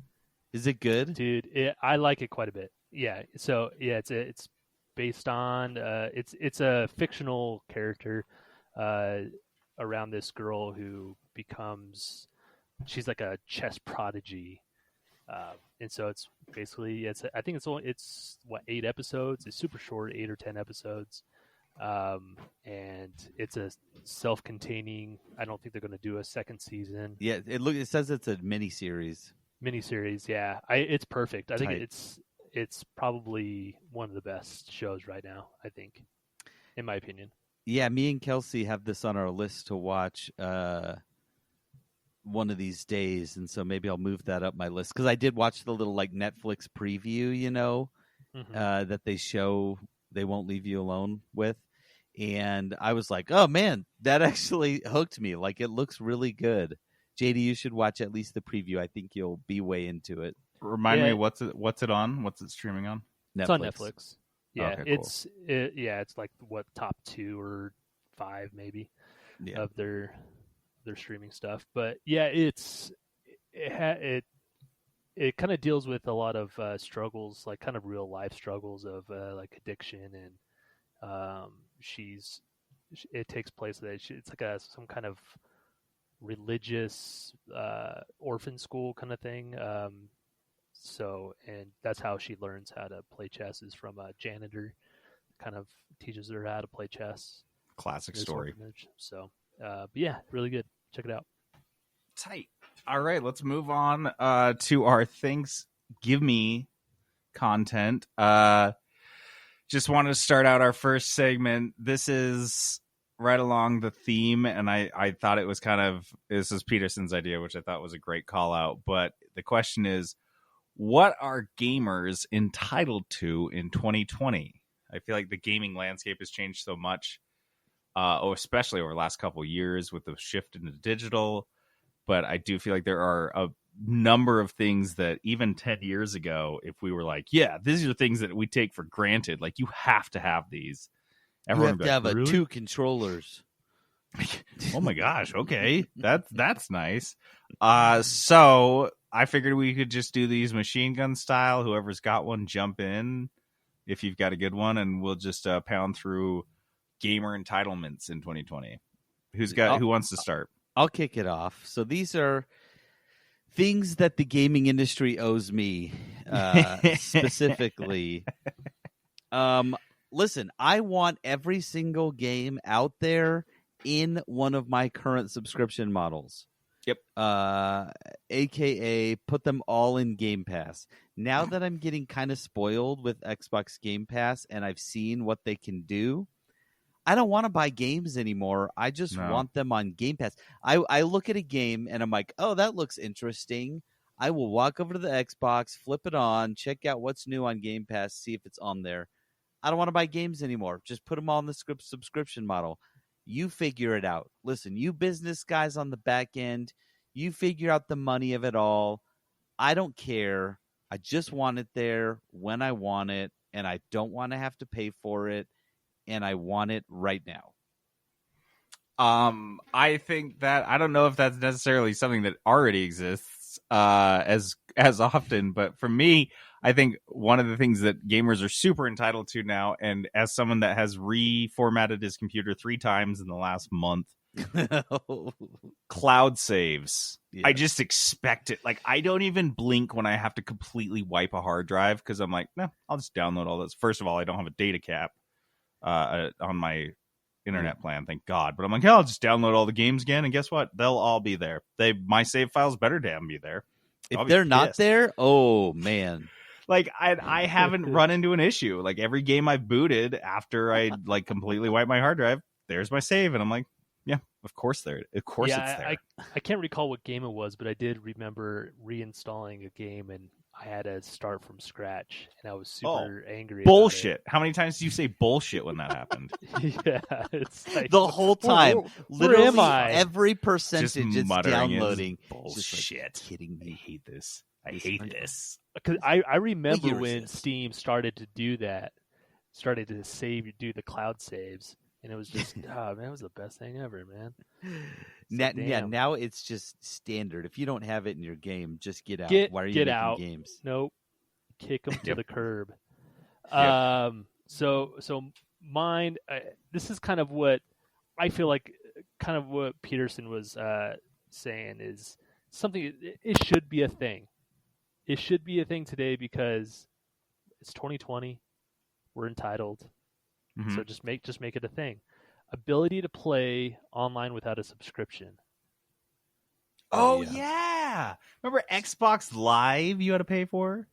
S1: Is it good?
S3: Dude, I like it quite a bit. Yeah. So yeah, it's based on it's a fictional character around this girl who becomes she's like a chess prodigy. And so it's basically I think it's 8 episodes. It's super short, 8 or 10 episodes. And it's a self-containing. I don't think they're going to do a second season.
S1: Yeah, it says it's a miniseries.
S3: Yeah. It's perfect. I think
S1: Tight.
S3: it's probably one of the best shows right now, I think, in my opinion.
S1: Yeah, me and Kelsey have this on our list to watch one of these days, and so maybe I'll move that up my list because I did watch the little like Netflix preview, that they show They Won't Leave You Alone with, and I was like, oh man, that actually hooked me. Like it looks really good. JD, you should watch at least the preview. I think you'll be way into it.
S2: Remind me, what's it on? What's it streaming on?
S3: Netflix. It's on Netflix. Yeah,
S2: okay, cool.
S3: It's like what top 2 or 5 maybe of their streaming stuff. But yeah, it kind of deals with a lot of struggles, like kind of real life struggles of like addiction, and it takes place that it's like some kind of religious orphan school kind of thing. And that's how she learns how to play chess, is from a janitor, kind of teaches her how to play chess.
S2: Classic story.
S3: Orphanage. So, but yeah, really good. Check it out.
S2: Tight. All right, let's move on to our Thanksgimme content. Just wanted to start out our first segment. This is right along the theme, and I thought it was this is Peterson's idea, which I thought was a great call out. But the question is, what are gamers entitled to in 2020? I feel like the gaming landscape has changed so much, especially over the last couple of years with the shift into digital. But I do feel like there are a number of things that even 10 years ago, if we were like, yeah, these are things that we take for granted, like you have to have these. Everyone
S1: you have to have 2 controllers.
S2: Oh my gosh, okay. That's nice. So I figured we could just do these machine gun style. Whoever's got one, jump in if you've got a good one, and we'll just pound through gamer entitlements in 2020. Who wants to start?
S1: I'll kick it off. So these are things that the gaming industry owes me specifically. Listen, I want every single game out there in one of my current subscription models.
S2: Yep.
S1: AKA put them all in Game Pass. Now that I'm getting kind of spoiled with Xbox Game Pass and I've seen what they can do, I don't want to buy games anymore. I just want them on Game Pass. I look at a game and I'm like, oh, that looks interesting. I will walk over to the Xbox, flip it on, check out what's new on Game Pass, see if it's on there. I don't want to buy games anymore. Just put them all in the subscription model. You figure it out. Listen, you business guys on the back end, you figure out the money of it all. I don't care. I just want it there when I want it, and I don't want to have to pay for it, and I want it right now.
S2: I think that I don't know if that's necessarily something that already exists as often, but for me, I think one of the things that gamers are super entitled to now, and as someone that has reformatted his computer 3 times in the last month, cloud saves. Yeah. I just expect it. Like, I don't even blink when I have to completely wipe a hard drive because I'm like, no, I'll just download all this. First of all, I don't have a data cap on my internet plan, thank God. But I'm like, I'll just download all the games again, and guess what? They'll all be there. My save files better damn be there.
S1: If they're not there, oh man.
S2: Like, I haven't run into an issue. Like, every game I've booted after I like completely wipe my hard drive, there's my save, and I'm like, yeah, of course it's there.
S3: I can't recall what game it was, but I did remember reinstalling a game, and I had to start from scratch, and I was super angry.
S2: Bullshit! How many times do you say bullshit when that happened?
S3: Yeah, it's like,
S1: the whole time. Literally,
S3: am I?
S1: Every percentage it's downloading.
S2: Bullshit!
S1: Like, kidding me?
S2: I hate this. I hate this.
S3: Because I remember when Steam started to do that, started to do the cloud saves, and it was just, man, it was the best thing ever, man.
S1: Now it's just standard. If you don't have it in your game, just get out. Why are you making games?
S3: Nope. Kick them to the curb. So mine, this is kind of what I feel like, kind of what Peterson was saying is something, it should be a thing. It should be a thing today because it's 2020. We're entitled. Mm-hmm. So just make it a thing. Ability to play online without a subscription.
S2: Oh yeah. Remember Xbox Live you had to pay for?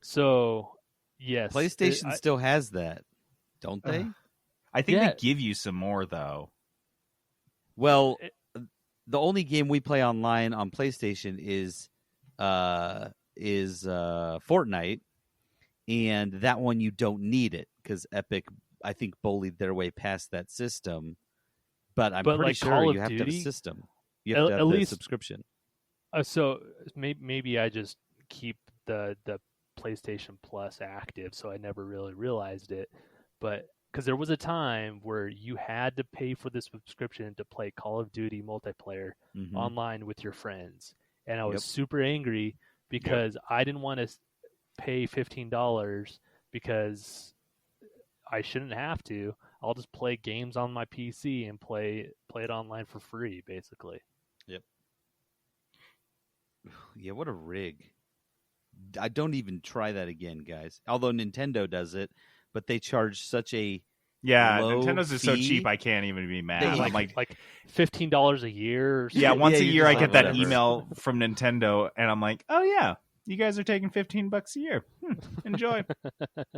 S3: So, yes.
S1: PlayStation still has that, don't they?
S2: I think they give you some more though.
S1: Well, the only game we play online on PlayStation is Fortnite, and that one you don't need it because Epic, I think, bullied their way past that system. But I'm pretty sure you have to have a system. You have to have the subscription.
S3: So maybe I just keep the PlayStation Plus active, so I never really realized it. But because there was a time where you had to pay for the subscription to play Call of Duty multiplayer online with your friends, and I was super angry because I didn't want to pay $15 because I shouldn't have to. I'll just play games on my PC and play it online for free, basically.
S1: Yep. Yeah, what a rig. I don't even try that again, guys. Although Nintendo does it, but they charge such a
S2: Nintendo's is so cheap I can't even be mad.
S3: Like $15 a year or something.
S2: Yeah, once a year I get that email from Nintendo and I'm like, oh yeah, you guys are taking $15 a year. Enjoy.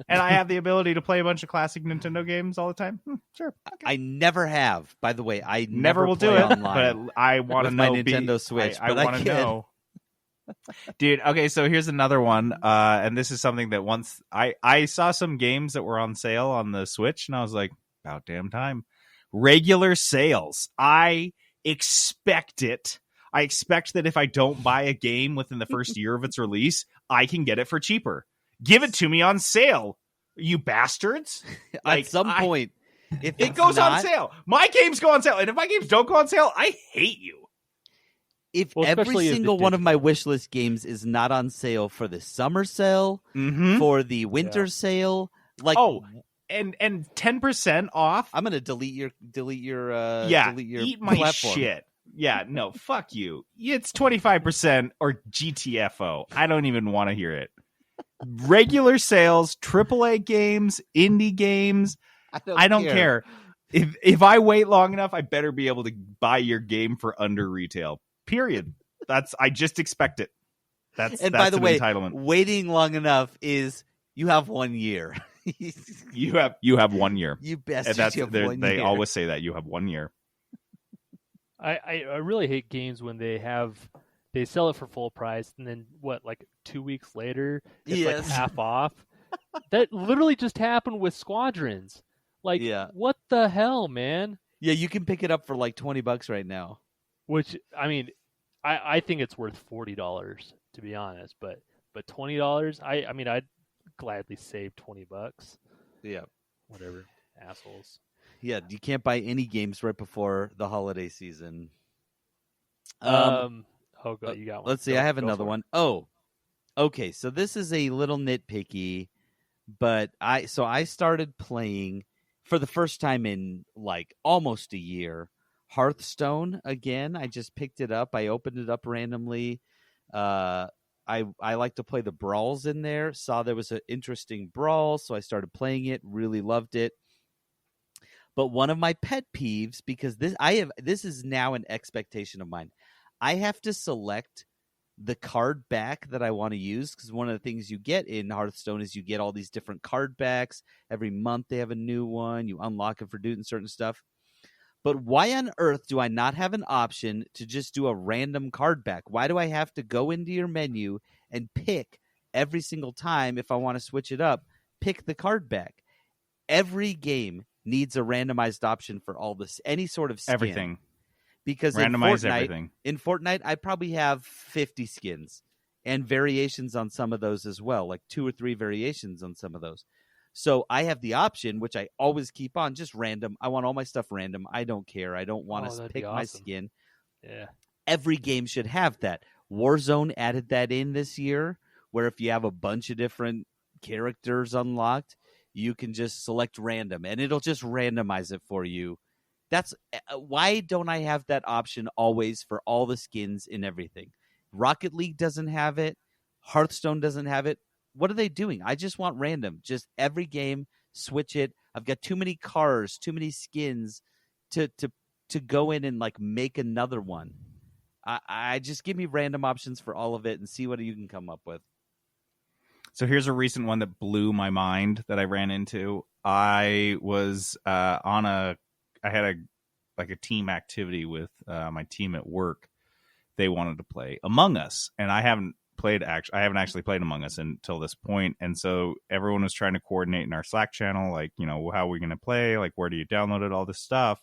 S2: And I have the ability to play a bunch of classic Nintendo games all the time. Sure. Okay.
S1: I never have. By the way, I
S2: never will do it. Online but I want to know
S1: my Nintendo Switch.
S2: I want to know. Dude, okay, so here's another one. And this is something that once I saw some games that were on sale on the Switch, and I was like, about damn time. Regular sales. I expect it. I expect that if I don't buy a game within the first year of its release, I can get it for cheaper. Give it to me on sale, you bastards.
S1: At some point, if
S2: it goes on sale. My games go on sale. And if my games don't go on sale, I hate you.
S1: If every single one of my wish list games is not on sale for the summer sale, for the winter sale, like
S2: and 10% off,
S1: I'm gonna delete your
S2: eat my
S1: platform.
S2: shit. Yeah, no, fuck you. It's 25% or GTFO. I don't even want to hear it. Regular sales, AAA games, indie games. I don't care. If I wait long enough, I better be able to buy your game for under retail. Period. I just expect it. That's
S1: by the way,
S2: entitlement.
S1: Waiting long enough is you have 1 year.
S2: you have 1 year.
S1: You bastards.
S2: They always say that you have 1 year.
S3: I really hate games when they sell it for full price and then like 2 weeks later it's like half off. That literally just happened with Squadrons. Like, what the hell, man?
S1: Yeah, you can pick it up for like $20 right now.
S3: Which, I mean, I think it's worth $40 to be honest, but $20, I mean, I'd gladly save $20.
S1: Yeah,
S3: whatever, assholes.
S1: Yeah, you can't buy any games right before the holiday season.
S3: Oh, God, you got one.
S1: Let's see, I have another one. Oh, okay. So this is a little nitpicky, but I started playing for the first time in like almost a year. Hearthstone again. I just picked it up. I opened it up randomly. I like to play the brawls in there. Saw there was an interesting brawl, so I started playing it. Really loved it. But one of my pet peeves, because this is now an expectation of mine, I have to select the card back that I want to use, because one of the things you get in Hearthstone is you get all these different card backs. Every month they have a new one. You unlock it for doing certain stuff. But why on earth do I not have an option to just do a random card back? Why do I have to go into your menu and pick every single time if I want to switch it up, pick the card back? Every game needs a randomized option for all this, any sort of skin.
S2: Everything.
S1: Because
S2: everything.
S1: In Fortnite, I probably have 50 skins and variations on some of those as well, like 2 or 3 variations on some of those. So I have the option, which I always keep on, just random. I want all my stuff random. I don't care. I don't want to pick my skin.
S3: Yeah.
S1: Every game should have that. Warzone added that in this year, where if you have a bunch of different characters unlocked, you can just select random, and it'll just randomize it for you. That's why don't I have that option always for all the skins in everything? Rocket League doesn't have it. Hearthstone doesn't have it. What are they doing? I just want random. Just every game, switch it. I've got too many cars, too many skins to go in and like make another one. I just give me random options for all of it and see what you can come up with.
S2: So here's a recent one that blew my mind that I ran into. I was I had a team activity with my team at work. They wanted to play Among Us, and I haven't actually played Among Us until this point. And so everyone was trying to coordinate in our Slack channel, like, you know, how are we going to play? Like, where do you download it? All this stuff.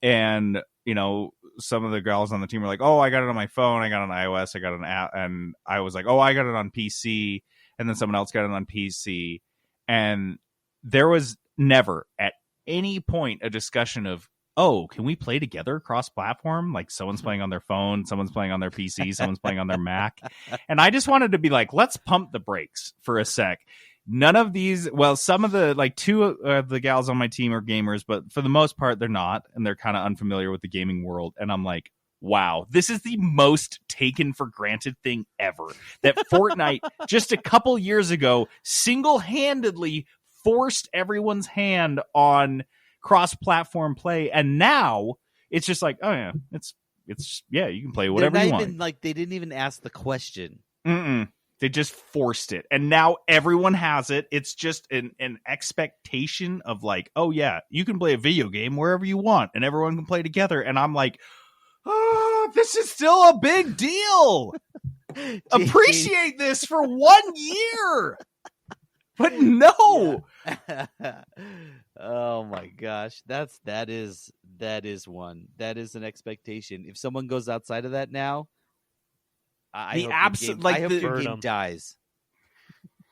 S2: And, you know, some of the girls on the team were like, oh, I got it on my phone. I got it on iOS. I got an app. And I was like, oh, I got it on PC. And then someone else got it on PC. And there was never at any point a discussion of, oh, can we play together cross-platform? Like someone's playing on their phone, someone's playing on their PC, someone's playing on their Mac. And I just wanted to be like, let's pump the brakes for a sec. None of these, well, some of the, like 2 of the gals on my team are gamers, but for the most part, they're not. And they're kind of unfamiliar with the gaming world. And I'm like, wow, this is the most taken for granted thing ever. That Fortnite, just a couple years ago, single-handedly forced everyone's hand on cross-platform play, and now it's just like, oh yeah, it's yeah, you can play whatever you want.
S1: Even, like, they didn't even ask the question.
S2: They just forced it, and now everyone has it. It's just an expectation of like, oh yeah, you can play a video game wherever you want, and everyone can play together. And I'm like, oh, this is still a big deal. Appreciate this for 1 year. But no.
S1: Oh my gosh, that is one. That is an expectation. If someone goes outside of that now, I hope your game dies.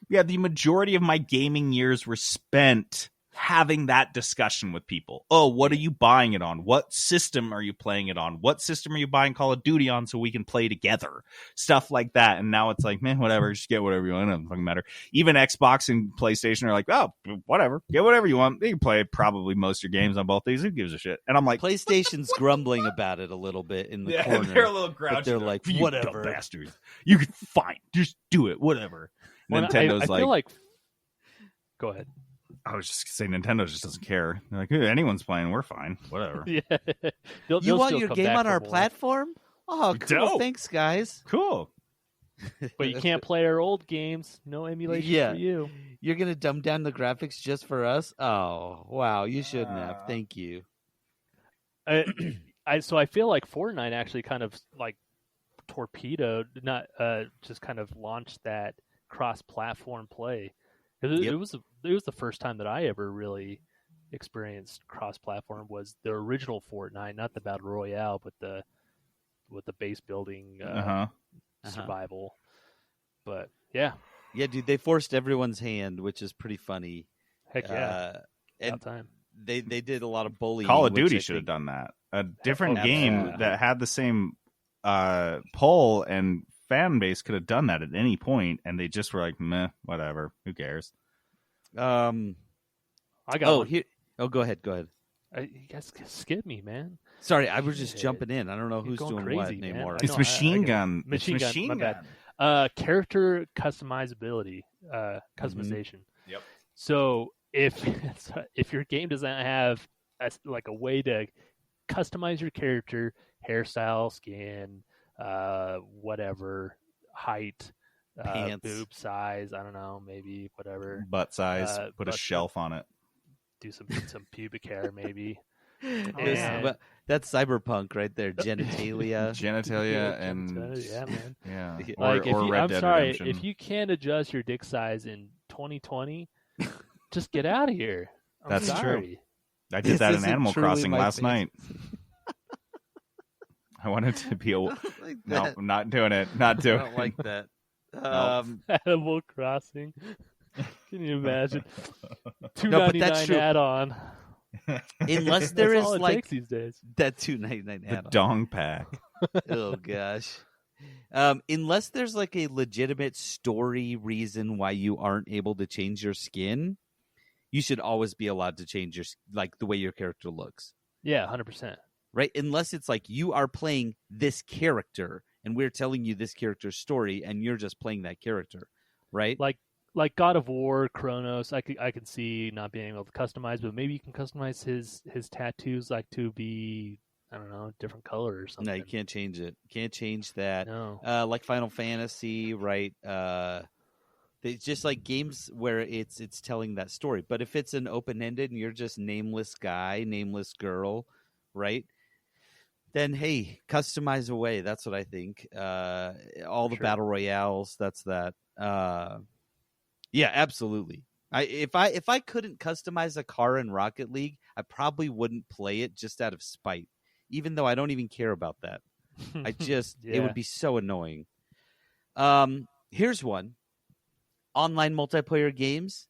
S2: Yeah, the majority of my gaming years were spent having that discussion with people. Oh, what are you buying it on? What system are you playing it on? What system are you buying Call of Duty on so we can play together? Stuff like that. And now it's like, man, whatever, just get whatever you want. It doesn't fucking matter. Even Xbox and PlayStation are like, oh, whatever, get whatever you want. You can play probably most of your games on both these. Who gives a shit? And I'm like,
S1: PlayStation's grumbling about it a little bit in the corner.
S2: They're a little grouchy.
S1: But they're like,
S2: you
S1: whatever,
S2: dumb bastards. You can fine, just do it, whatever.
S3: Well,
S2: Nintendo's
S3: I feel like. Go ahead.
S2: I was just saying, Nintendo just doesn't care. They're like, hey, anyone's playing, we're fine, whatever.
S3: Yeah.
S1: You want your game on our platform? Oh, cool.
S2: Dope.
S1: Thanks, guys.
S2: Cool.
S3: But you can't play our old games. No emulation for you.
S1: You're going to dumb down the graphics just for us? Oh, wow. You shouldn't have. Thank you.
S3: So I feel like Fortnite actually kind of like torpedoed, not just kind of launched that cross-platform play. It was the first time that I ever really experienced cross-platform. Was the original Fortnite, not the battle royale, but with the base building survival. But yeah,
S1: dude, they forced everyone's hand, which is pretty funny.
S3: Heck yeah,
S1: and
S3: time.
S1: They did a lot of bullying.
S2: Call of Duty should have done that. A different game that had the same poll and fan base could have done that at any point, and they just were like, meh, whatever, who cares?
S3: I got one.
S1: Go ahead.
S3: You guys skip me, man.
S1: Sorry, I was just jumping in. I don't know who's doing
S3: crazy,
S1: what
S3: man.
S1: anymore.
S2: It's Machine Gun.
S3: Machine Gun. My bad. Character customizability, customization.
S2: Yep.
S3: So if your game doesn't have a way to customize your character, hairstyle, skin, whatever, height,
S1: pants,
S3: boob size, I don't know, maybe whatever,
S2: butt size, put a shelf on it,
S3: do some pubic hair, maybe.
S1: That's cyberpunk right there. Genitalia,
S2: and
S3: yeah, man.
S2: Yeah.
S3: Like
S2: Red Dead Redemption.
S3: If you can't adjust your dick size in 2020, just get out of here. I'm sorry.
S2: True. I did that in Animal Crossing last night. I wanted to be a...
S1: like
S2: no, I'm not doing it. Not doing
S1: I don't like that.
S3: Animal Crossing. Can you imagine? $2.99 add-on.
S1: Unless there is like
S3: these days.
S1: That $2.99 add-on.
S2: The dong pack.
S1: Oh gosh. Unless there's like a legitimate story reason why you aren't able to change your skin, you should always be allowed to change your the way your character looks.
S3: Yeah, 100%.
S1: Right? Unless it's like you are playing this character and we're telling you this character's story and you're just playing that character, right?
S3: Like God of War, Kronos, I could see not being able to customize, but maybe you can customize his tattoos to be, I don't know, different color or something.
S1: No, you can't change it. Can't change that.
S3: No.
S1: Like Final Fantasy, right? It's just like games where it's telling that story. But if it's an open-ended and you're just nameless guy, nameless girl, right? Then, hey, customize away. That's what I think. All the battle royales, that's that. Yeah, absolutely. If I couldn't customize a car in Rocket League, I probably wouldn't play it just out of spite, even though I don't even care about that. I just it would be so annoying. Here's one. Online multiplayer games.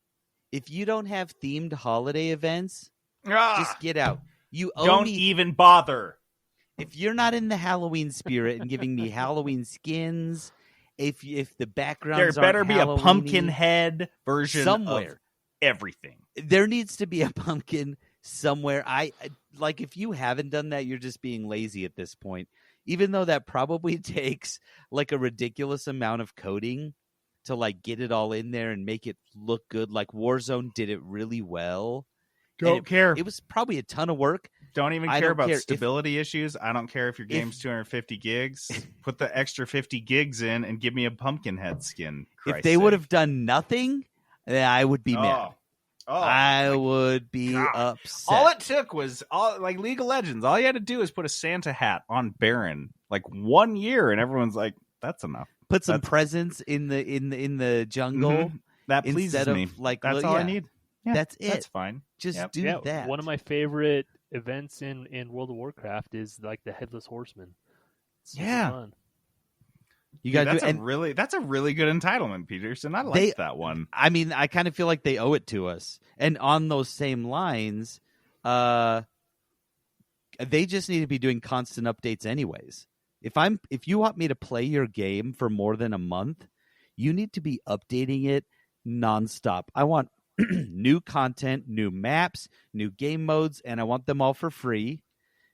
S1: If you don't have themed holiday events, just get out. You
S2: don't even bother.
S1: If you're not in the Halloween spirit and giving me Halloween skins, if the backgrounds
S2: there better
S1: aren't
S2: be a pumpkin head version
S1: somewhere.
S2: Of everything.
S1: There needs to be a pumpkin somewhere. I like if you haven't done that, you're just being lazy at this point. Even though that probably takes like a ridiculous amount of coding to like get it all in there and make it look good. Like Warzone did it really well.
S2: Don't care.
S1: It was probably a ton of work.
S2: Don't even care about stability issues. I don't care if your game's 250 gigs. Put the extra 50 gigs in and give me a pumpkin head skin.
S1: If they would have done nothing, then I would be mad. I would be upset.
S2: All it took was like League of Legends. All you had to do is put a Santa hat on Baron, like 1 year, and everyone's like, "That's enough."
S1: Put some presents in the jungle.
S2: Mm-hmm. That pleases me. That's all I need. Yeah,
S1: that's it.
S2: That's fine.
S1: Just do that.
S3: One of my favorite events in World of Warcraft is like the Headless Horseman. It's fun.
S1: You got
S2: that's
S1: to
S2: do, that's a really good entitlement, Peterson. I like that one.
S1: I mean, I kind of feel like they owe it to us. And on those same lines, they just need to be doing constant updates anyways. If you want me to play your game for more than a month, you need to be updating it nonstop. I want new content, new maps, new game modes, and I want them all for free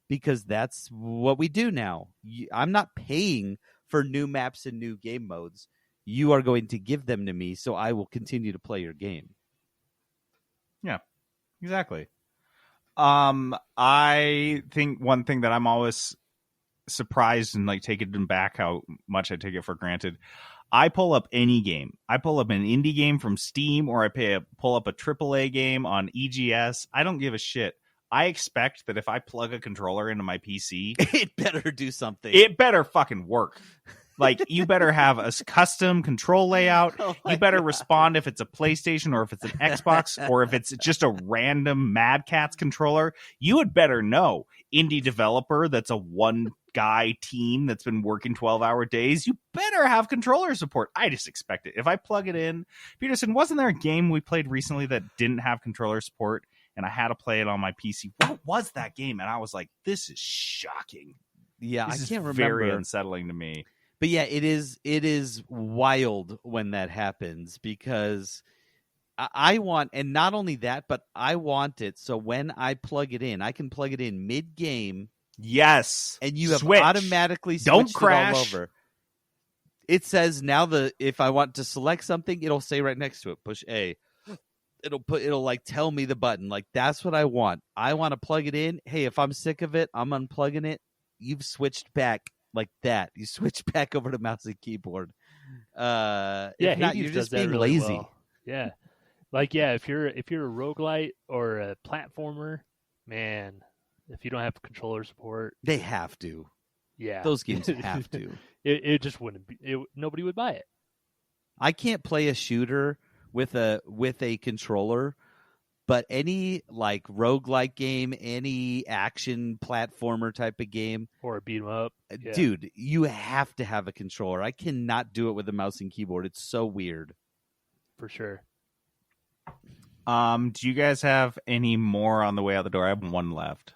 S1: because that's what we do now. I'm not paying for new maps and new game modes. You are going to give them to me, so I will continue to play your game.
S2: Yeah, exactly. I think one thing that I'm always surprised and like taken back how much I take it for granted. I pull up any game. I pull up an indie game from Steam, or I pull up a AAA game on EGS. I don't give a shit. I expect that if I plug a controller into my PC,
S1: it better do something.
S2: It better fucking work. Like, you better have a custom control layout. You better respond if it's a PlayStation or if it's an Xbox or if it's just a random Mad Catz controller. You had better know, indie developer that's a one-guy team that's been working 12-hour days, you better have controller support. I just expect it. If I plug it in, Peterson, wasn't there a game we played recently that didn't have controller support and I had to play it on my PC? What was that game? And I was like, this is shocking.
S1: Yeah,
S2: this
S1: I can't remember.
S2: Very unsettling to me.
S1: But yeah, it is wild when that happens because I want, and not only that, but I want it so when I plug it in, I can plug it in mid-game.
S2: Yes.
S1: And you have
S2: Switch.
S1: Automatically switched
S2: Don't crash.
S1: It all over. It says now if I want to select something, it'll say right next to it, push A. It'll like tell me the button. Like, that's what I want. I want to plug it in. Hey, if I'm sick of it, I'm unplugging it. You've switched back. Like that, you switch back over to mouse and keyboard. If not, you're just being
S3: really
S1: lazy.
S3: Well. Yeah, like if you're a roguelite or a platformer, man, if you don't have controller support,
S1: they have to.
S3: Yeah,
S1: those games have to.
S3: It just wouldn't be. Nobody would buy it.
S1: I can't play a shooter with a controller. But any like roguelike game, any action platformer type of game,
S3: or a beat 'em up,
S1: dude, you have to have a controller. I cannot do it with a mouse and keyboard. It's so weird.
S3: For sure.
S2: Do you guys have any more on the way out the door? I have one left.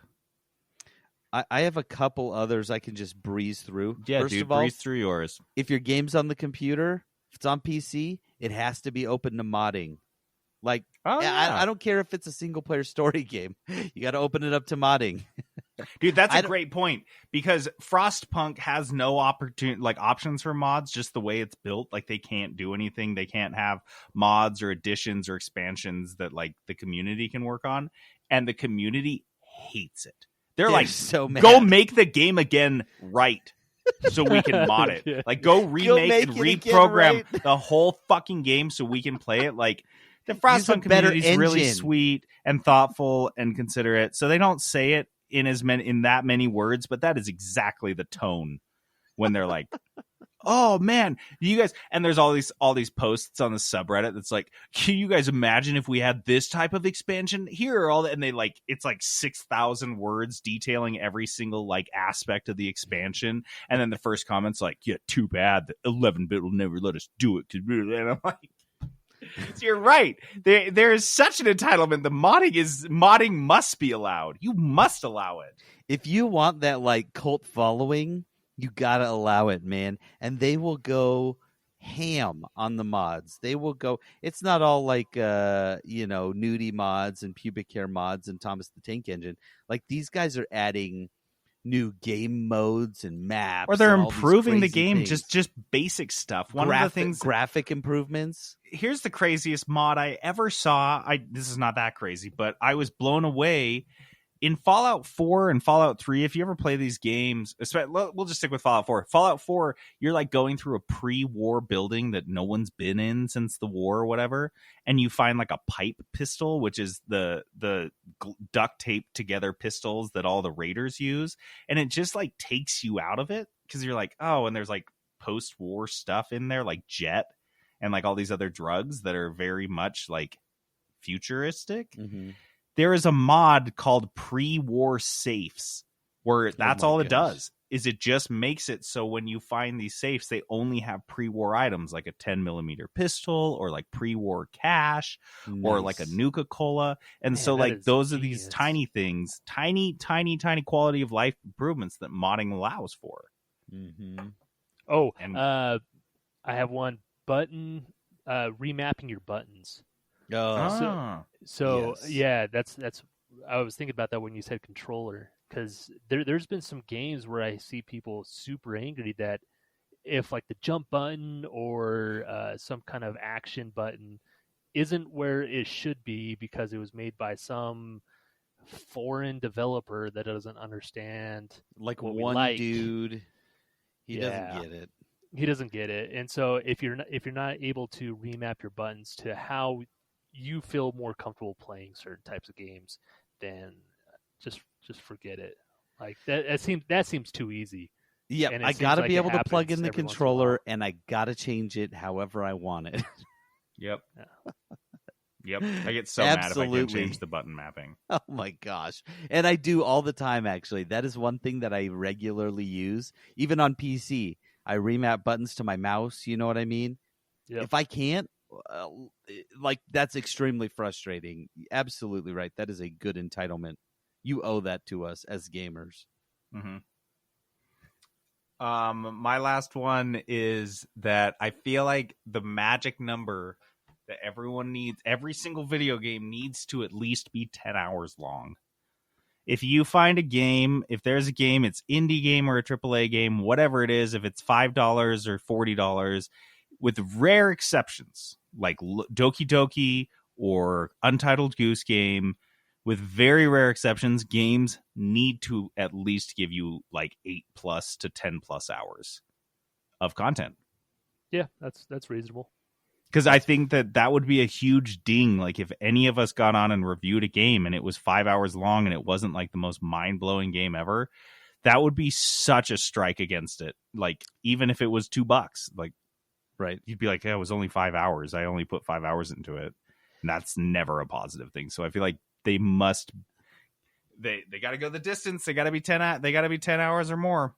S1: I have a couple others I can just breeze through.
S2: Yeah,
S1: First
S2: dude,
S1: of all,
S2: breeze through yours.
S1: If your game's on the computer, if it's on PC, it has to be open to modding. Like, I don't care if it's a single-player story game. You got to open it up to modding.
S2: Dude, that's a great point, because Frostpunk has no options for mods, just the way it's built. Like, they can't do anything. They can't have mods or additions or expansions that, like, the community can work on. And the community hates it. They're like,
S1: so mad.
S2: Go make the game again right. So we can mod it.
S3: Yeah.
S2: Like, go remake and reprogram
S1: right.
S2: the whole fucking game so we can play it. Like, the Frostpunk community is really sweet and thoughtful and considerate. So they don't say it in that many words, but that is exactly the tone when they're like, "Oh man, you guys!" And there's all these posts on the subreddit that's like, "Can you guys imagine if we had this type of expansion? Here are all that," and they like it's like 6,000 words detailing every single like aspect of the expansion, and then the first comment's like, "Yeah, too bad that 11-bit will never let us do it." And I'm like. So you're right. There is such an entitlement. The modding must be allowed. You must allow it.
S1: If you want that like cult following, you gotta allow it, man. And they will go ham on the mods. They will go. It's not all like nudie mods and pubic hair mods and Thomas the Tank Engine. Like, these guys are adding new game modes and maps,
S2: or they're
S1: and
S2: improving the game,
S1: things.
S2: just basic stuff. One of the things,
S1: graphic improvements.
S2: Here's the craziest mod I ever saw. This is not that crazy, but I was blown away in Fallout 4 and Fallout 3. If you ever play these games, we'll just stick with Fallout 4. Fallout 4, you're like going through a pre-war building that no one's been in since the war or whatever, and you find like a pipe pistol, which is the duct taped together pistols that all the raiders use, and it just like takes you out of it because you're like, oh, and there's like post-war stuff in there, like jet and like all these other drugs that are very much like futuristic.
S1: Mm-hmm.
S2: There is a mod called Pre-War Safes where that's all it does. is it just makes it so when you find these safes, they only have pre-war items like a 10mm pistol or like pre-war cash or like a Nuka-Cola. And
S3: Man,
S2: so
S3: that
S2: like
S3: is
S2: those are
S3: genius.
S2: these tiny things, tiny quality of life improvements that modding allows for.
S1: Mm-hmm.
S3: Oh,
S2: And-
S3: I have one button, remapping your buttons.
S1: Oh,
S3: So
S1: Yes.
S3: yeah, that's. I was thinking about that when you said controller, because there's been some games where I see people super angry that if like the jump button or some kind of action button isn't where it should be because it was made by some foreign developer that doesn't understand
S1: like
S3: what we
S1: one
S3: like.
S1: dude, he
S3: Yeah.
S1: doesn't get it.
S3: He doesn't get it, and so if you're not able to remap your buttons to how you feel more comfortable playing certain types of games, then just forget it. Like that seems too easy.
S1: Yeah,
S3: And it
S1: I
S3: seems
S1: gotta
S3: like
S1: be
S3: it
S1: able to plug
S3: happens
S1: in the
S3: every once in a
S1: controller,
S3: while.
S1: and I gotta change it however I want it.
S2: Yep.
S3: Yeah.
S2: Yep. I get so mad if I
S1: Absolutely.
S2: can't change the button mapping.
S1: Oh my gosh. And I do all the time, actually. That is one thing that I regularly use. Even on PC, I remap buttons to my mouse. You know what I mean?
S3: Yep.
S1: If I can't, like, that's extremely frustrating. Absolutely right. That is a good entitlement. You owe that to us as gamers.
S2: Mm-hmm. My last one is that I feel like the magic number that everyone needs, every single video game needs to at least be 10 hours long. If you find a game, if there's a game, it's indie game or a AAA game, whatever it is, if it's $5 or $40, with rare exceptions like Doki Doki or Untitled Goose Game, with very rare exceptions, games need to at least give you like 8+ to 10+ hours of content.
S3: Yeah, that's reasonable.
S2: Because I think that would be a huge ding. Like if any of us got on and reviewed a game and it was 5 hours long and it wasn't like the most mind-blowing game ever, that would be such a strike against it. Like even if it was $2, like
S1: Right.
S2: you'd be like, yeah, it was only 5 hours. I only put 5 hours into it. And that's never a positive thing. So I feel like they got to go the distance. They got to be 10 hours or more.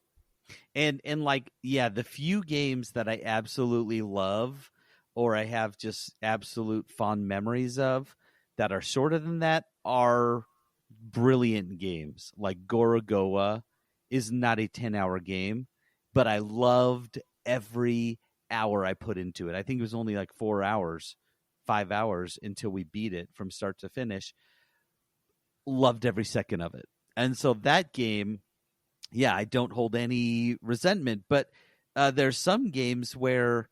S1: And like, yeah, the few games that I absolutely love or I have just absolute fond memories of that are shorter than that are brilliant games. Like Gorogoa is not a 10-hour game, but I loved every hour I put into it. I think it was only like 4 hours, 5 hours until we beat it from start to finish. Loved every second of it. And so that game, yeah, I don't hold any resentment, but there's some games where,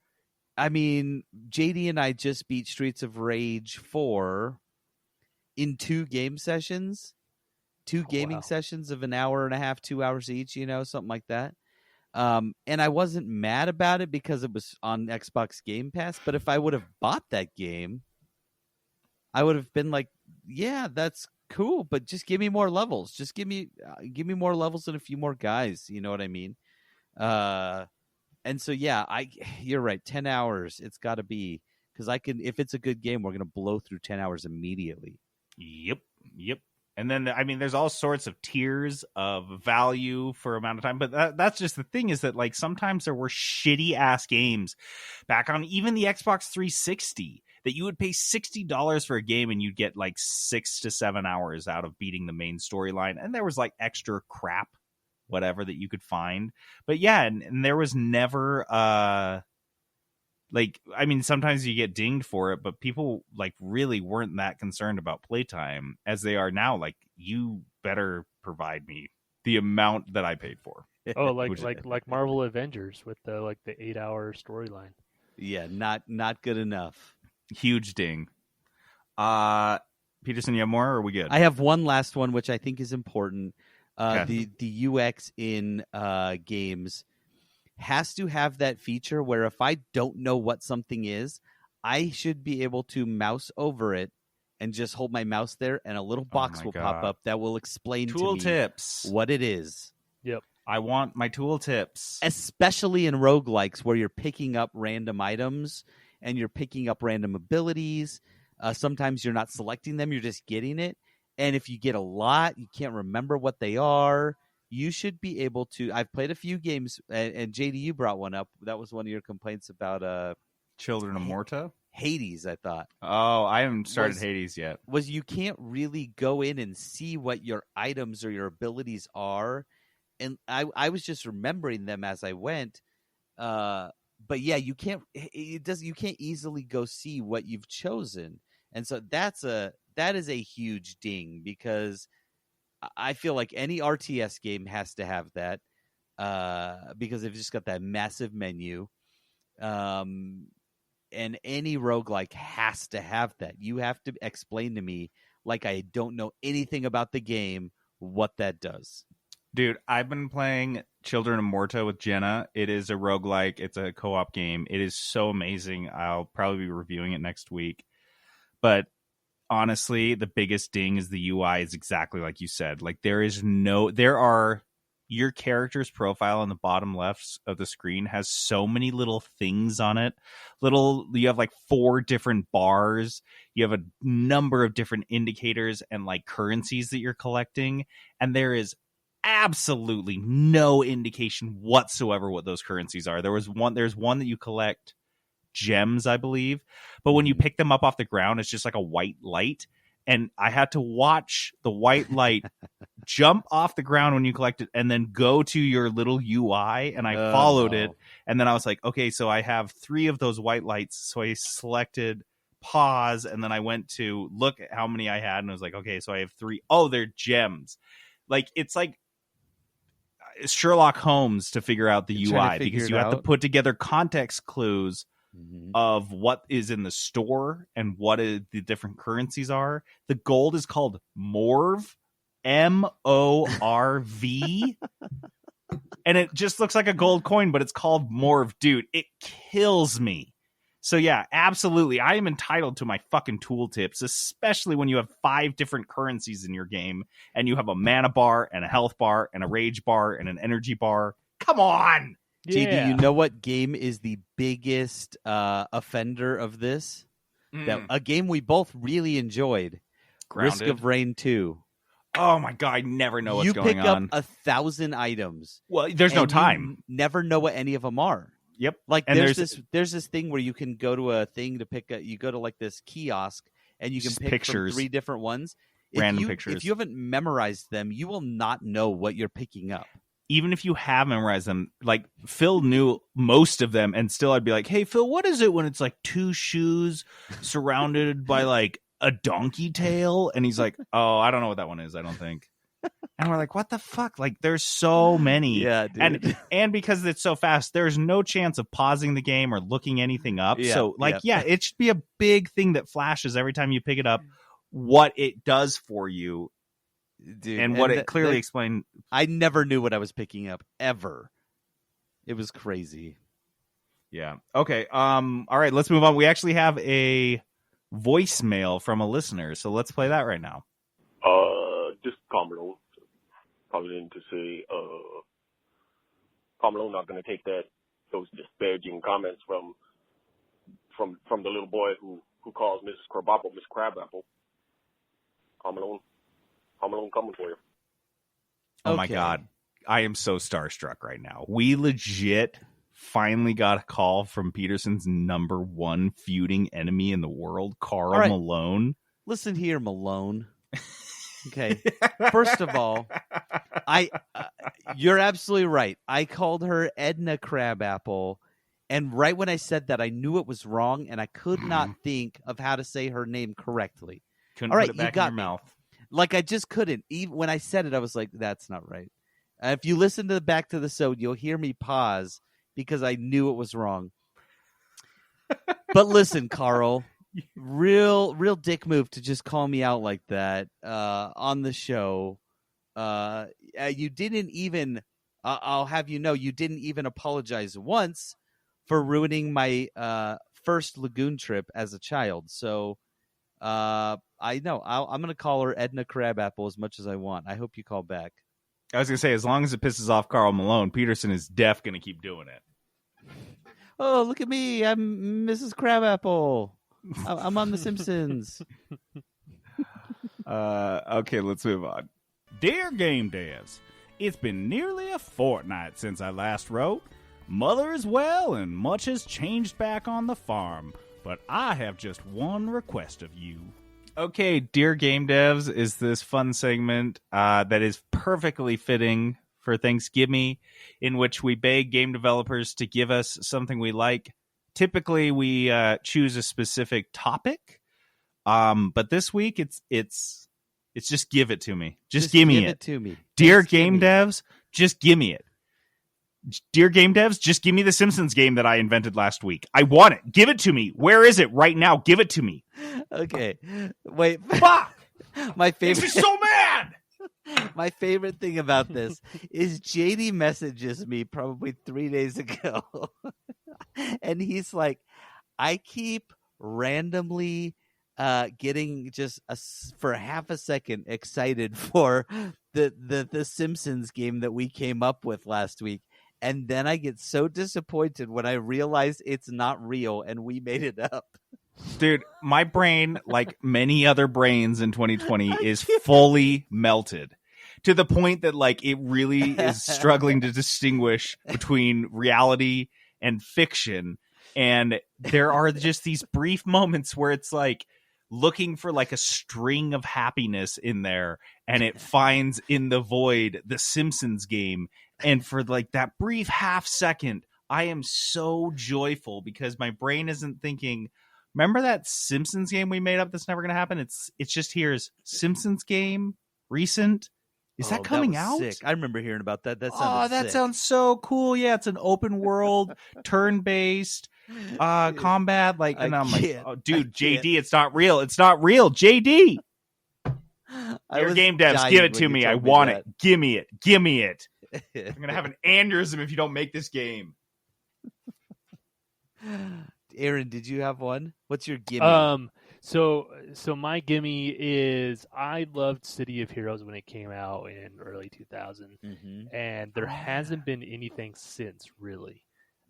S1: I mean, JD and I just beat Streets of Rage 4 in 2 game sessions, 2 gaming sessions of an hour and a half, 2 hours each, something like that. And I wasn't mad about it because it was on Xbox Game Pass, but if I would have bought that game, I would have been like, yeah, that's cool, but just give me more levels. Just give me more levels and a few more guys. You know what I mean? And so, yeah, you're right. 10 hours, it's got to be, because if it's a good game, we're going to blow through 10 hours immediately.
S2: Yep. And then, I mean, there's all sorts of tiers of value for amount of time. But that's just the thing is that, like, sometimes there were shitty-ass games back on even the Xbox 360 that you would pay $60 for a game and you'd get, like, 6 to 7 hours out of beating the main storyline. And there was, like, extra crap, whatever, that you could find. But, yeah, and there was never... like, I mean, sometimes you get dinged for it, but people like really weren't that concerned about playtime as they are now. Like, you better provide me the amount that I paid for.
S3: Oh, like Marvel Avengers with the 8-hour storyline.
S1: Yeah, not good enough.
S2: Huge ding. Peterson, you have more, or are we good?
S1: I have one last one, which I think is important.
S2: Okay.
S1: The UX in games has to have that feature where if I don't know what something is, I should be able to mouse over it and just hold my mouse there, and a little box will pop up that will explain
S2: tool
S1: to me
S2: tips.
S1: what it is.
S3: Yep.
S2: I want my tool tips.
S1: Especially in roguelikes where you're picking up random items and you're picking up random abilities. Sometimes you're not selecting them, you're just getting it. And if you get a lot, you can't remember what they are. you should be able to. I've played a few games, and JD, you brought one up. That was one of your complaints about
S2: Children of Morta?
S1: Hades, I thought.
S2: Oh, I haven't started Hades yet.
S1: Was you can't really go in and see what your items or your abilities are. And I was just remembering them as I went. But yeah, you can't easily go see what you've chosen. And so that is a huge ding, because I feel like any RTS game has to have that, because they've just got that massive menu. And any roguelike has to have that. You have to explain to me, like I don't know anything about the game, what that does.
S2: Dude, I've been playing Children of Morta with Jenna. It is a roguelike. It's a co-op game. It is so amazing. I'll probably be reviewing it next week. But honestly, the biggest ding is the UI is exactly like you said. Like there are your character's profile on the bottom left of the screen has so many little things on it. You have like 4 different bars. You have a number of different indicators and like currencies that you're collecting. And there is absolutely no indication whatsoever what those currencies are. There's one that you collect gems, I believe, but when you pick them up off the ground, it's just like a white light, and I had to watch the white light jump off the ground when you collect it and then go to your little UI, and I followed it, and then I was like, okay, so I have 3 of those white lights, so I selected pause, and then I went to look at how many I had, and I was like, okay, so I have 3. Oh, they're gems. Like it's like Sherlock Holmes to figure out the UI, because you have to put together context clues of what is in the store and what the different currencies are. The gold is called Morv, MORV, and it just looks like a gold coin, but it's called Morv. Dude, it kills me. So yeah, absolutely, I am entitled to my fucking tooltips, especially when you have 5 different currencies in your game and you have a mana bar and a health bar and a rage bar and an energy bar. Come on.
S1: JD, you know what game is the biggest offender of this? That a game we both really enjoyed.
S2: Grounded.
S1: Risk of Rain 2.
S2: Oh my god, I never know what's going on.
S1: You pick up 1,000 items.
S2: Well, there's no time.
S1: You never know what any of them are.
S2: Yep.
S1: Like there's this thing where you can go to a thing to you go to like this kiosk and you can pick pictures. From 3 different ones.
S2: Random pictures.
S1: If you haven't memorized them, you will not know what you're picking up.
S2: Even if you have memorized them, like Phil knew most of them, and still I'd be like, hey, Phil, what is it when it's like 2 shoes surrounded by like a donkey tail? And he's like, oh, I don't know what that one is, I don't think. And we're like, what the fuck? Like, there's so many.
S1: Yeah, dude.
S2: And because it's so fast, there's no chance of pausing the game or looking anything up.
S1: Yeah,
S2: so, like, it should be a big thing that flashes every time you pick it up, what it does for you. Dude, and what it clearly explained.
S1: I never knew what I was picking up, ever. It was crazy.
S2: Yeah. Okay. All right, let's move on. We actually have a voicemail from a listener, so let's play that right now.
S6: Just Carmelo. Probably in to say, Carmelo not going to take those disparaging comments from the little boy who calls Mrs. Crabapple Miss Crabapple. Carmelo coming for you.
S2: Oh my God. I am so starstruck right now. We legit finally got a call from Peterson's number 1 feuding enemy in the world, Carl Malone.
S1: Listen here, Malone. Okay. First of all, you're absolutely right. I called her Edna Crabapple, and right when I said that, I knew it was wrong, and I could not think of how to say her name correctly.
S2: Couldn't put it back in your mouth.
S1: Like, I just couldn't. Even when I said it, I was like, that's not right. If you listen to back to the show, you'll hear me pause because I knew it was wrong. But listen, Carl, real dick move to just call me out like that on the show. You didn't even, I'll have you know, you didn't even apologize once for ruining my first lagoon trip as a child. So I know I'm going to call her Edna Crabapple as much as I want. I hope you call back.
S2: I was going to say, as long as it pisses off Carl Malone, Peterson is going to keep doing it.
S1: Oh, look at me. I'm Mrs. Crabapple. I'm on The Simpsons.
S2: Okay, let's move on.
S4: Dear Game Devs, It's been nearly a fortnight since I last wrote. Mother is well and much has changed back on the farm, but I have just one request of you.
S2: Okay, Dear Game Devs is this fun segment that is perfectly fitting for Thanksgimme, in which we beg game developers to give us something we like. Typically, we choose a specific topic, but this week it's just give it to me. Just give me it
S1: to me.
S2: Dear Game Devs, just give me it. Dear Game Devs, just give me the Simpsons game that I invented last week. I want it. Give it to me. Where is it right now? Give it to me.
S1: Okay. Wait.
S2: Fuck!
S1: My favorite.
S2: Makes me so mad!
S1: My favorite thing about this is JD messages me probably 3 days ago. And he's like, I keep randomly getting just for half a second excited for the Simpsons game that we came up with last week. And then I get so disappointed when I realize it's not real and we made it up.
S2: Dude, my brain, like many other brains in 2020, is fully melted to the point that like it really is struggling to distinguish between reality and fiction. And there are just these brief moments where it's like looking for like a string of happiness in there, and it finds in the void the Simpsons game. And for like that brief half second, I am so joyful because my brain isn't thinking, remember that Simpsons game we made up that's never going to happen? It's just here's Simpsons game recent. Is that coming out?
S1: Sick. I remember hearing about that. That sounds
S2: that
S1: sick.
S2: sounds so cool. Yeah, it's an open world, turn-based combat. Like, and I'm like, oh, dude, JD, it's not real. It's not real. JD. Your Game Devs, give it to me. I want it. Give me it. Give me it. I'm going to have an aneurysm if you don't make this game.
S1: Aaron, did you have one? What's your gimme?
S3: So my gimme is I loved City of Heroes when it came out in early 2000, and there hasn't been anything since really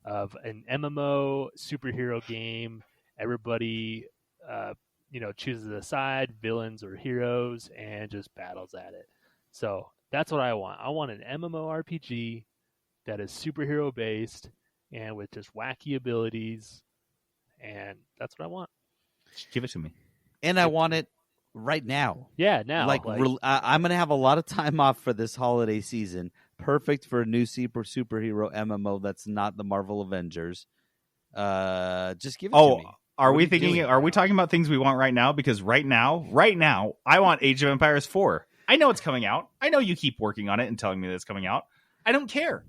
S3: of an MMO superhero game. Everybody, chooses a side, villains or heroes, and just battles at it. So that's what I want. I want an MMORPG that is superhero based and with just wacky abilities, and that's what I want.
S2: Just give it to me.
S1: And I want it right now.
S3: Yeah, now.
S1: I'm going to have a lot of time off for this holiday season. Perfect for a new superhero MMO that's not the Marvel Avengers. Just give it to me.
S2: Are we talking about things we want right now? Because right now, I want Age of Empires 4. I know it's coming out. I know you keep working on it and telling me that it's coming out. I don't care.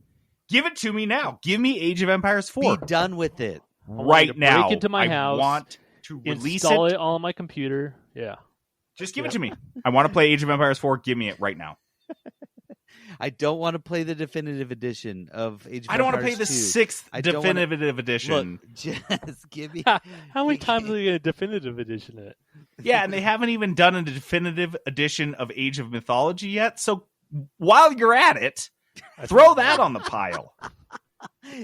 S2: Give it to me now. Give me Age of Empires 4.
S1: Be done with it.
S2: Right now.
S3: Break into my house.
S2: I want to release
S3: install it on my computer. Yeah.
S2: Just give it to me. I want to play Age of Empires 4. Give me it right now.
S1: I don't want to play the definitive edition of Age of Empires 2.
S2: I don't want to play the 6th definitive edition.
S1: Look, just give me...
S3: How many times are they going to definitive edition it?
S2: Yeah, and they haven't even done a definitive edition of Age of Mythology yet. So while you're at it, throw that on the pile.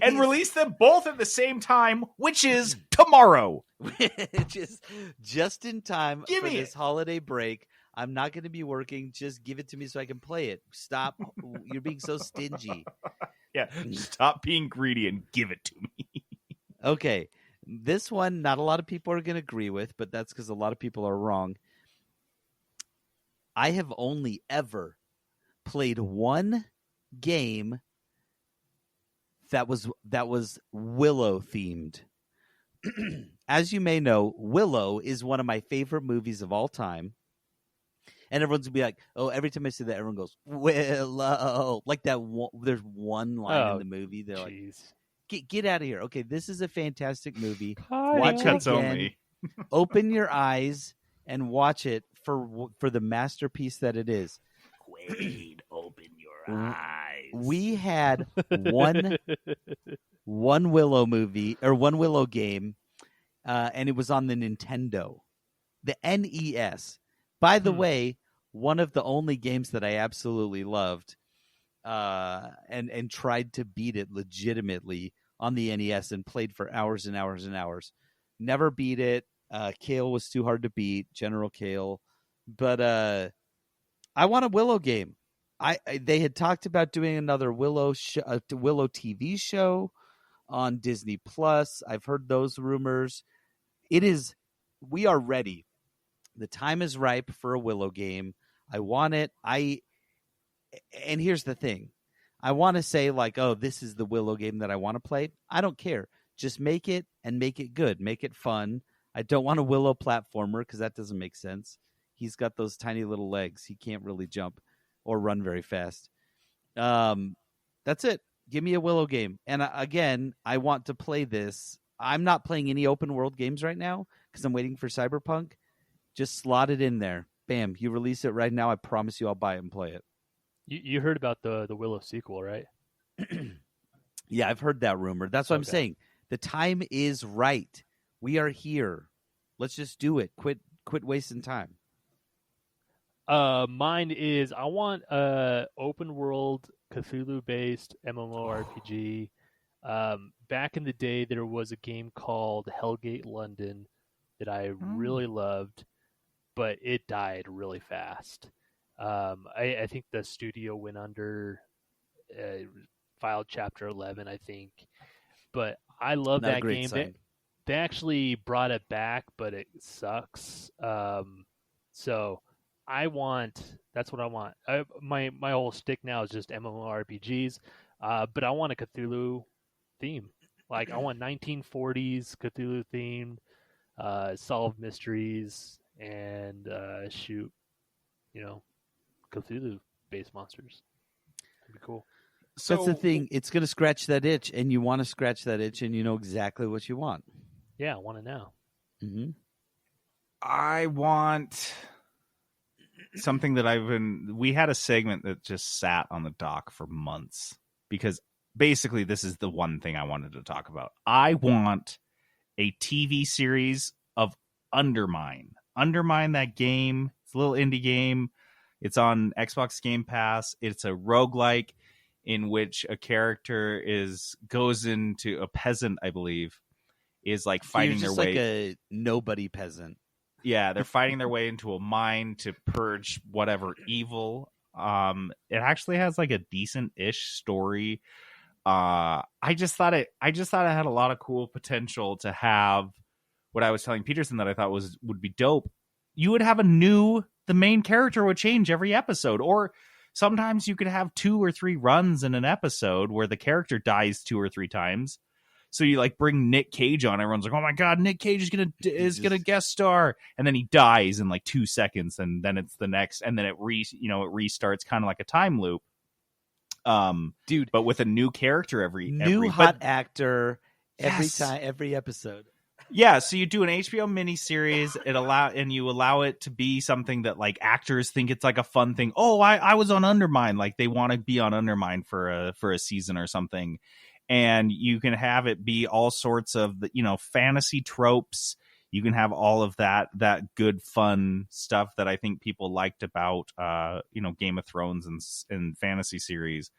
S2: And release them both at the same time, which is tomorrow.
S1: just in time
S2: for
S1: this holiday break. I'm not going to be working. Just give it to me so I can play it. Stop. You're being so stingy.
S2: Yeah, stop being greedy and give it to me.
S1: Okay. This one, not a lot of people are going to agree with, but that's because a lot of people are wrong. I have only ever played one game that was Willow themed. As you may know, Willow is one of my favorite movies of all time. And everyone's gonna be like, "Oh!" Every time I say that, everyone goes, "Willow!" Like that. There's one line in the movie. They're like, "Get out of here!" Okay, this is a fantastic movie. Watch it again. Open your eyes and watch it for the masterpiece that it is.
S2: Quaid, open your eyes.
S1: We had one Willow movie or one Willow game, and it was on the Nintendo, the NES. By the way, one of the only games that I absolutely loved, and tried to beat it legitimately on the NES and played for hours and hours and hours. Never beat it. Kale was too hard to beat, General Kale. But I want a Willow game. They had talked about doing another Willow TV show on Disney Plus. I've heard those rumors. We are ready. The time is ripe for a Willow game. I want it. And here's the thing. I want to say like, oh, this is the Willow game that I want to play. I don't care. Just make it and make it good. Make it fun. I don't want a Willow platformer because that doesn't make sense. He's got those tiny little legs. He can't really jump or run very fast. That's it. Give me a Willow game. And again, I want to play this. I'm not playing any open world games right now because I'm waiting for Cyberpunk. Just slot it in there. Bam. You release it right now. I promise you I'll buy it and play it.
S3: You heard about the Willow sequel, right?
S1: Yeah, I've heard that rumor. That's what I'm saying. The time is right. We are here. Let's just do it. Quit wasting time.
S3: Mine is I want a open world Cthulhu based MMORPG. Back in the day, there was a game called Hellgate London that I really loved, but it died really fast. I think the studio went under, filed Chapter 11, I think. But I love that game. They actually brought it back, but it sucks. So that's what I want. My whole stick now is just MMORPGs, but I want a Cthulhu theme. Like I want 1940s Cthulhu themed, solve mysteries and shoot, Cthulhu-based monsters. That'd be cool.
S1: So, that's the thing. It's going to scratch that itch, and you want to scratch that itch, and you know exactly what you want.
S3: Yeah, I want it now.
S1: Mm-hmm.
S2: I want something that we had a segment that just sat on the dock for months because basically this is the one thing I wanted to talk about. I want a TV series of Undermine. Undermine, that game. It's a little indie game. It's on Xbox Game Pass. It's a roguelike in which a character goes into a peasant, I believe, is like fighting their way.
S1: Like a nobody peasant.
S2: Yeah, they're fighting their way into a mine to purge whatever evil. It actually has like a decent-ish story. I just thought it had a lot of cool potential to have what I was telling Peterson that I thought would be dope. You would have the main character would change every episode, or sometimes you could have 2 or 3 runs in an episode where the character dies 2 or 3 times. So you like bring Nick Cage on. Everyone's like, "Oh my god, Nick Cage is gonna guest star," and then he dies in like 2 seconds, and then it's the next, and then it restarts, kind of like a time loop.
S1: Dude,
S2: but with a new character every
S1: hot actor every time, every episode.
S2: Yeah, so you do an HBO miniseries. And you allow it to be something that like actors think it's like a fun thing. Oh, I was on Undermine. Like they want to be on Undermine for a season or something. And you can have it be all sorts of fantasy tropes. You can have all of that good fun stuff that I think people liked about Game of Thrones and fantasy series.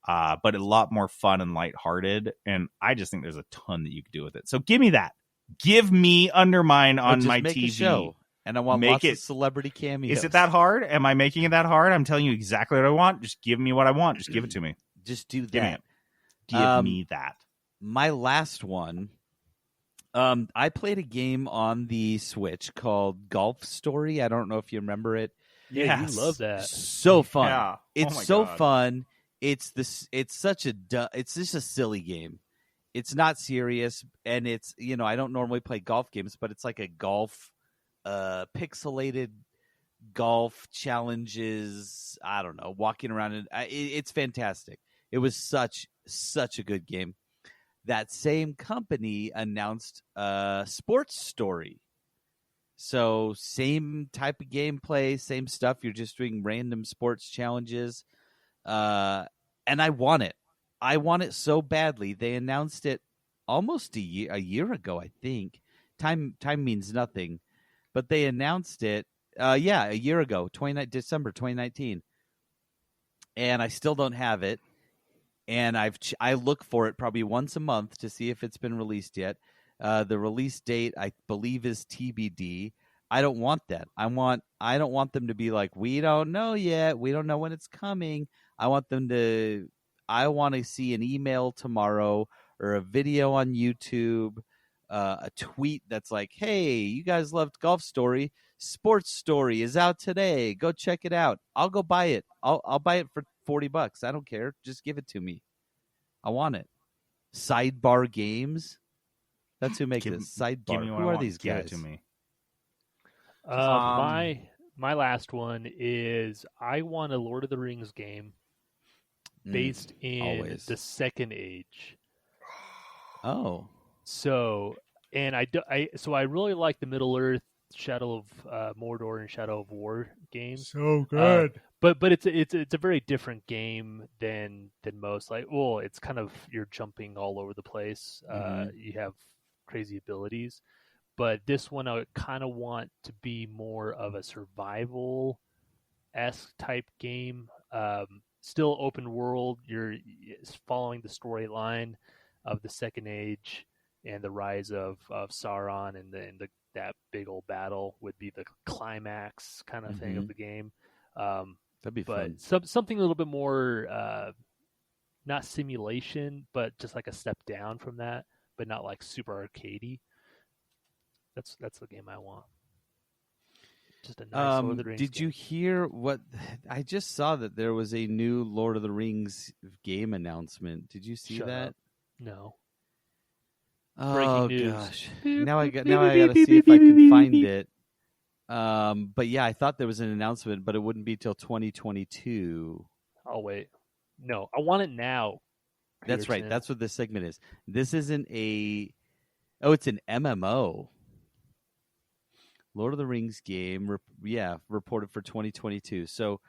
S2: But a lot more fun and lighthearted. And I just think there's a ton that you could do with it. So give me that. Give me Undermine on my TV.
S1: A show, and I want lots of celebrity cameos.
S2: Is it that hard? Am I making it that hard? I'm telling you exactly what I want. Just give me what I want. Just give it to me.
S1: Just do that.
S2: Give me that.
S1: My last one. I played a game on the Switch called Golf Story. I don't know if you remember it.
S3: Yeah, you love that.
S1: So fun.
S2: Yeah.
S1: It's so fun. It's just a silly game. It's not serious, and it's I don't normally play golf games, but it's like a golf, pixelated golf challenges. I don't know, walking around, and it's fantastic. It was such a good game. That same company announced Sports Story, so same type of gameplay, same stuff. You're just doing random sports challenges, and I want it. I want it so badly. They announced it almost a year ago, I think. Time means nothing, but they announced it. A year ago, December 2019, and I still don't have it. And I look for it probably once a month to see if it's been released yet. The release date, I believe, is TBD. I don't want that. I don't want them to be like, we don't know yet. We don't know when it's coming. I want to see an email tomorrow or a video on YouTube, a tweet that's like, hey, you guys loved Golf Story. Sports Story is out today. Go check it out. I'll go buy it. I'll buy it for $40. I don't care. Just give it to me. I want it. Sidebar Games. That's who make this. Sidebar. Who are these guys?
S2: Give it to me.
S3: My last one is I want a Lord of the Rings game based in the Second Age.
S1: Oh,
S3: so I really like the Middle Earth, Shadow of Mordor, and Shadow of War games.
S1: So good.
S3: But it's a very different game than most. Like, well, it's kind of you're jumping all over the place. You have crazy abilities. But this one, I kind of want to be more of a survival-esque type game. Still open world. You're following the storyline of the Second Age and the rise of Sauron, and that big old battle would be the climax kind of thing of the game.
S1: That'd be fun.
S3: Something a little bit more, not simulation, but just like a step down from that, but not like super arcadey. That's the game I want. Just a nice Lord of the Rings
S1: Did you hear what? I just saw that there was a new Lord of the Rings game announcement. Did you see that?
S3: Up. No.
S1: Oh
S3: Breaking news.
S1: gosh! Now I got to see if I can find it. But yeah, I thought there was an announcement, but it wouldn't be till 2022.
S3: I'll wait. No, I want it now.
S1: That's right. That's what this segment is. This isn't a. Oh, it's an MMO. Lord of the Rings game, reported for 2022. So,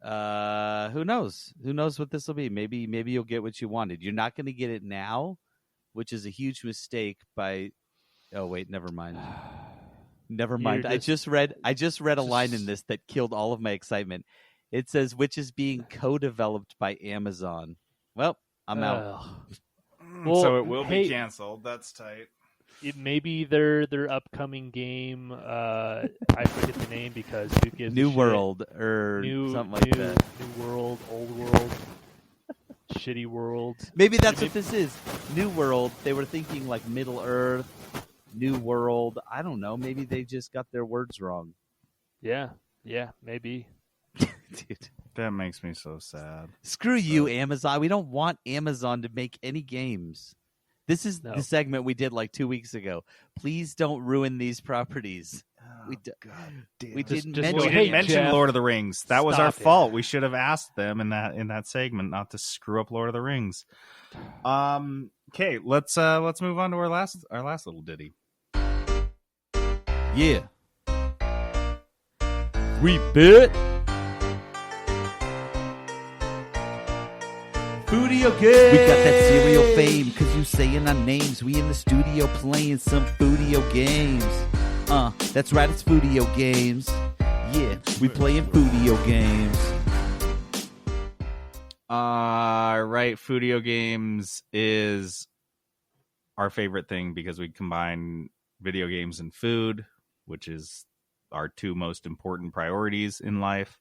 S1: who knows? Who knows what this will be? Maybe you'll get what you wanted. You're not going to get it now, which is a huge mistake. Oh wait, never mind. Never mind. I just read a line in this that killed all of my excitement. It says, which is being co-developed by Amazon. Well, I'm out.
S2: So it will be canceled. That's tight.
S3: It may be their upcoming game. I forget the name because who gives
S1: New
S3: a shit?
S1: World or something like that.
S3: New World, Old World, Shitty World.
S1: Maybe that's what this is. New World. They were thinking like Middle Earth, New World. I don't know. Maybe they just got their words wrong.
S3: Yeah, maybe.
S1: Dude,
S2: that makes me so sad.
S1: Screw you, Amazon. We don't want Amazon to make any games. This is the segment we did like 2 weeks ago. Please don't ruin these properties.
S2: Oh,
S1: we didn't
S2: mention
S3: Jeff,
S2: Lord of the Rings. That was
S3: stop
S2: our
S3: it.
S2: fault. We should have asked them in that segment not to screw up Lord of the Rings. Okay, let's move on to our last little ditty.
S1: Yeah. 3-bit. Foodio Games. We got that serial fame because you saying our names. We in the studio playing some Foodio Games. That's right, it's Foodio Games. Yeah, we playing Foodio Games.
S2: Right, Foodio Games is our favorite thing because we combine video games and food, which is our two most important priorities in life.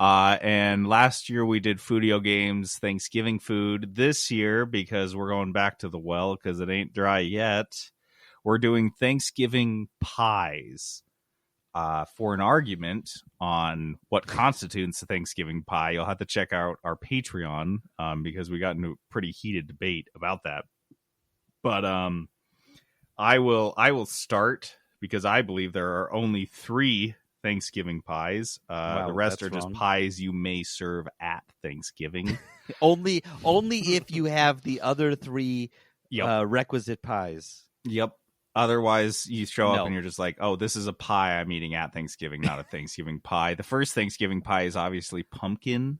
S2: And last year we did Foodio Games Thanksgiving food. This year, because we're going back to the well because it ain't dry yet, we're doing Thanksgiving pies. For an argument on what constitutes a Thanksgiving pie, you'll have to check out our Patreon because we got into a pretty heated debate about that. But I will start because I believe there are only 3 Thanksgiving pies.
S1: Wow,
S2: the rest are
S1: wrong.
S2: just pies you may serve at Thanksgiving.
S1: only if you have the other 3 requisite pies.
S2: Yep. Otherwise, you show up and you're just like, oh, this is a pie I'm eating at Thanksgiving, not a Thanksgiving pie. The first Thanksgiving pie is obviously pumpkin.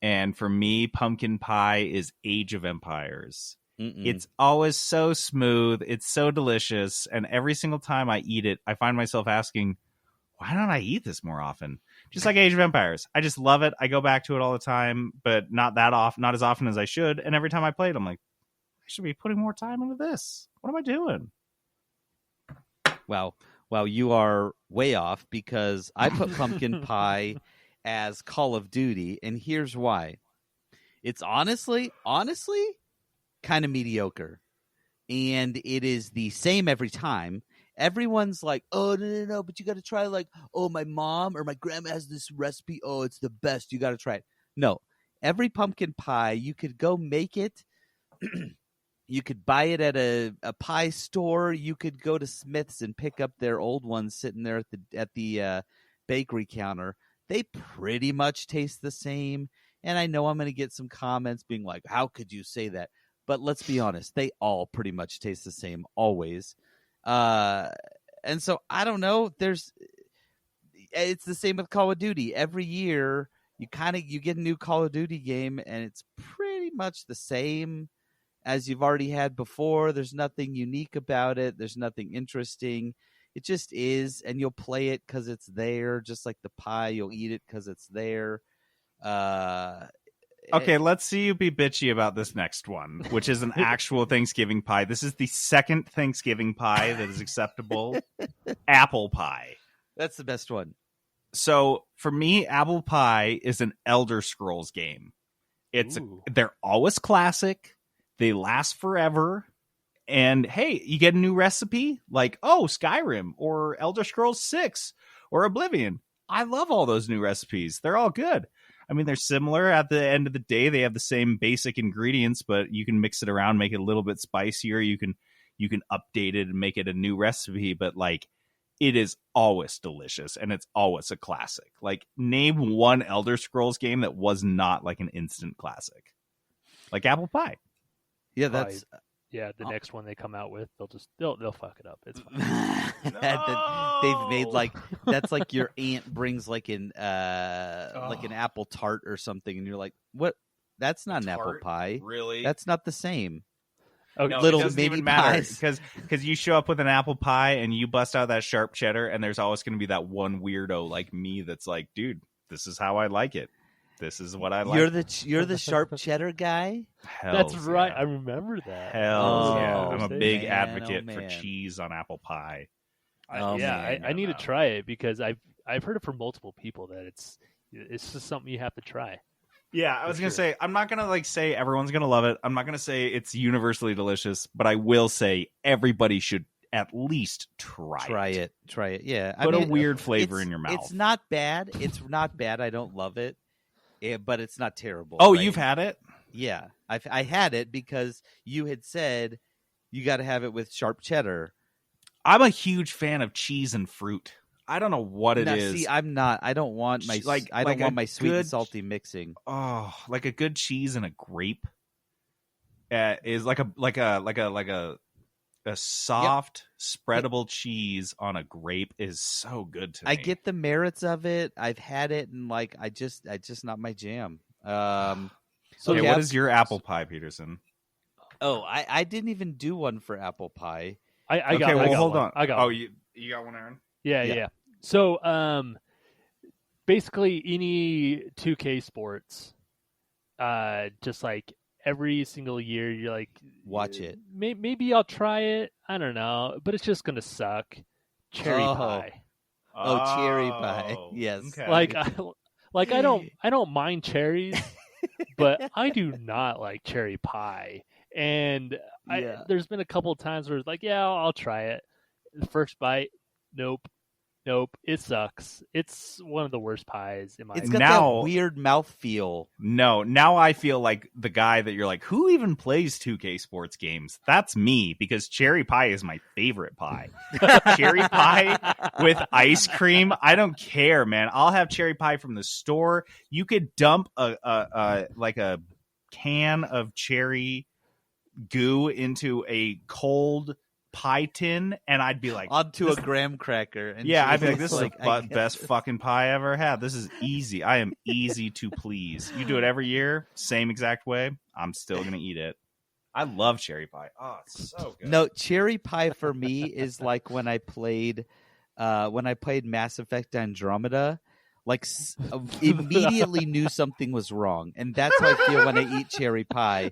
S2: And for me, pumpkin pie is Age of Empires. It's always so smooth. It's so delicious. And every single time I eat it, I find myself asking, why don't I eat this more often? Just like Age of Empires. I just love it. I go back to it all the time, but not as often as I should. And every time I play it, I'm like, I should be putting more time into this. What am I doing?
S1: Wow. Well, you are way off because I put pumpkin pie as Call of Duty, and here's why. It's honestly kind of mediocre. And it is the same every time. Everyone's like, oh, no, but you got to try, like, oh, my mom or my grandma has this recipe. Oh, it's the best. You got to try it. No, every pumpkin pie, you could go make it. You could buy it at a pie store. You could go to Smith's and pick up their old ones sitting there at the bakery counter. They pretty much taste the same. And I know I'm going to get some comments being like, how could you say that? But let's be honest, they all pretty much taste the same always. And so I don't know. It's the same with Call of Duty. Every year you get a new Call of Duty game and it's pretty much the same as you've already had before. There's nothing unique about it. There's nothing interesting. It just is, and you'll play it because it's there, just like the pie. You'll eat it because it's there.
S2: Okay, let's see you be bitchy about this next one, which is an actual Thanksgiving pie. This is the second Thanksgiving pie that is acceptable. Apple pie.
S1: That's the best one.
S2: So for me, apple pie is an Elder Scrolls game. They're always classic. They last forever. And hey, you get a new recipe like, oh, Skyrim or Elder Scrolls 6 or Oblivion. I love all those new recipes. They're all good. I mean, they're similar. At the end of the day, they have the same basic ingredients, but you can mix it around, make it a little bit spicier. You can update it and make it a new recipe, but like it is always delicious and it's always a classic. Like name one Elder Scrolls game that was not like an instant classic. Like apple pie.
S1: Yeah, that's
S3: the next one they come out with, they'll fuck it up. It's fine.
S2: No!
S1: They've made like that's like your aunt brings like an apple tart or something, and you're like, what? That's not an apple pie.
S2: Really?
S1: That's not the same.
S2: Oh, no,
S1: little
S2: it doesn't
S1: mini
S2: even matter
S1: pies.
S2: because you show up with an apple pie and you bust out that sharp cheddar, and there's always going to be that one weirdo like me that's like, dude, this is how I like it. This is what I like.
S1: You're the sharp cheddar guy.
S3: That's right. I remember that.
S2: Yeah. I'm a big
S1: man,
S2: advocate
S1: oh,
S2: for
S1: man.
S2: cheese on apple pie.
S3: I need to try it because I've heard it from multiple people that it's just something you have to try.
S2: Yeah, I was going to say, I'm not going to like say everyone's going to love it. I'm not going to say it's universally delicious, but I will say everybody should at least try it.
S1: Try it. Yeah.
S2: Put a weird flavor in your mouth.
S1: It's not bad. It's not bad. I don't love it. But it's not terrible.
S2: Oh,
S1: right?
S2: You've had it?
S1: Yeah. I had it because you had said you got to have it with sharp cheddar.
S2: I'm a huge fan of cheese and fruit. I don't know what it is.
S1: See, I'm not. I don't want my I don't want my sweet and salty mixing.
S2: Oh, like a good cheese and a grape is like a soft spreadable cheese on a grape is so good to me.
S1: I get the merits of it. I've had it, and like I just not my jam.
S2: So what is your apple pie, Peterson?
S1: Oh, I didn't even do one for apple pie.
S3: I got
S2: hold
S3: one.
S2: on.
S3: I got
S2: one.
S3: one.
S2: You got one, Aaron?
S3: Yeah. So basically any 2K sports, just like every single year you're like,
S1: watch it.
S3: Maybe I'll try it. I don't know, but it's just gonna suck. Cherry pie.
S1: Oh, cherry pie. Yes.
S2: Okay.
S3: I don't mind cherries, but I do not like cherry pie. And there's been a couple of times where it's like, yeah, I'll try it. The first bite, nope, it sucks. It's one of the worst pies in my
S1: It's
S3: opinion.
S1: got that weird mouthfeel.
S2: No, now I feel like the guy that you're like, who even plays 2K sports games? That's me, because cherry pie is my favorite pie. Cherry pie with ice cream, I don't care, man. I'll have cherry pie from the store. You could dump a can of cherry goo into a cold pie tin, and I'd be like,
S1: onto a graham cracker. And
S2: I'd be like, this is
S1: like,
S2: the best fucking pie I ever had. This is easy. I am easy to please. You do it every year, same exact way. I'm still gonna eat it. I love cherry pie. Oh, it's so good.
S1: No, cherry pie for me is like when I played Mass Effect Andromeda. Like immediately knew something was wrong, and that's how I feel when I eat cherry pie.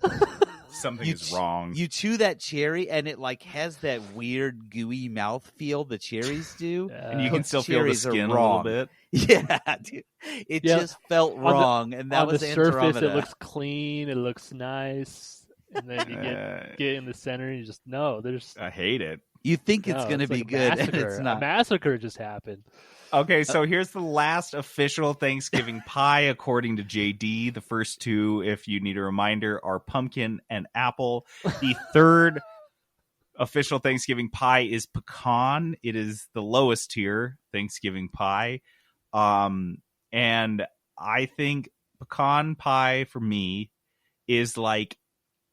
S4: Something is wrong.
S1: You chew that cherry, and it like has that weird gooey mouth feel the cherries do,
S2: and you can still feel the skin a little bit.
S1: Yeah, dude. It just felt wrong, and that was
S3: the surface. It looks clean. It looks nice, and then you get in the center, and you just
S4: I hate it.
S1: You think it's going to be good, and it's not.
S3: A massacre just happened.
S2: Okay, so here's the last official Thanksgiving pie, according to JD. The first two, if you need a reminder, are pumpkin and apple. The third official Thanksgiving pie is pecan. It is the lowest tier Thanksgiving pie. And I think pecan pie for me is like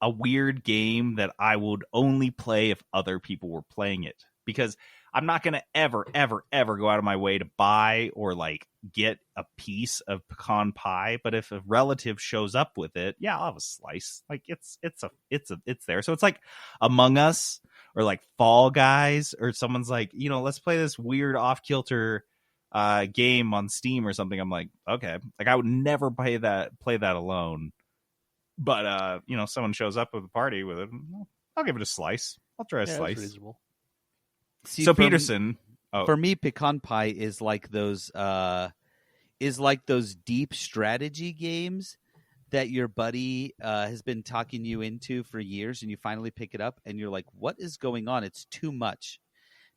S2: a weird game that I would only play if other people were playing it, because I'm not going to ever go out of my way to buy or like get a piece of pecan pie. But if a relative shows up with it, yeah, I'll have a slice. Like it's there. So it's like Among Us or like Fall Guys, or someone's like, let's play this weird off kilter game on Steam or something. I'm like, okay, like I would never play that alone. But someone shows up with a party with it, I'll give it a slice. I'll try a slice.
S3: That's reasonable.
S1: See,
S2: so Peterson,
S1: for me, pecan pie is like those deep strategy games that your buddy has been talking you into for years, and you finally pick it up, and you're like, "What is going on? It's too much."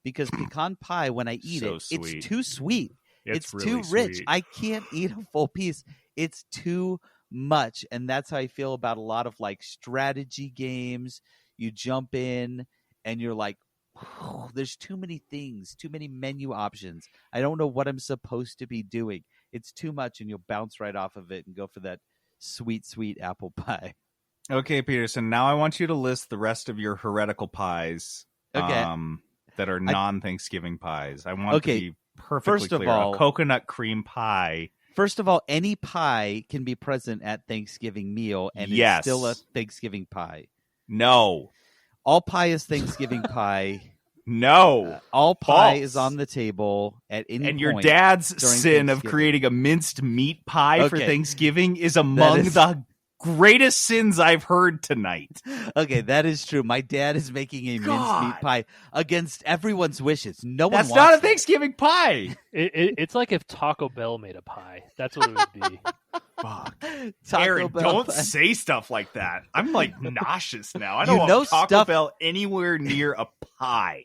S1: Because pecan pie, when I eat it's too sweet. It's really too rich.
S4: Sweet.
S1: I can't eat a full piece. It's too much, and that's how I feel about a lot of like strategy games. You jump in, and you're like, there's too many things, too many menu options. I don't know what I'm supposed to be doing. It's too much, and you'll bounce right off of it and go for that sweet, sweet apple pie.
S2: Okay, Peterson, now I want you to list the rest of your heretical pies that are non-Thanksgiving pies. I want to be perfectly clear. A coconut cream pie.
S1: First of all, any pie can be present at Thanksgiving meal, and it's still a Thanksgiving pie.
S2: No.
S1: All pie is Thanksgiving pie.
S2: No.
S1: All pie is on the table at any point.
S2: And your dad's sin of creating a minced meat pie for Thanksgiving is among the greatest sins I've heard tonight.
S1: Okay, that is true. My dad is making a minced meat pie against everyone's wishes.
S2: That's not a Thanksgiving pie.
S3: It's like if Taco Bell made a pie. That's what it would be.
S2: Fuck. Aaron, don't say stuff like that. I'm like nauseous now. I don't want Taco Bell anywhere near a pie.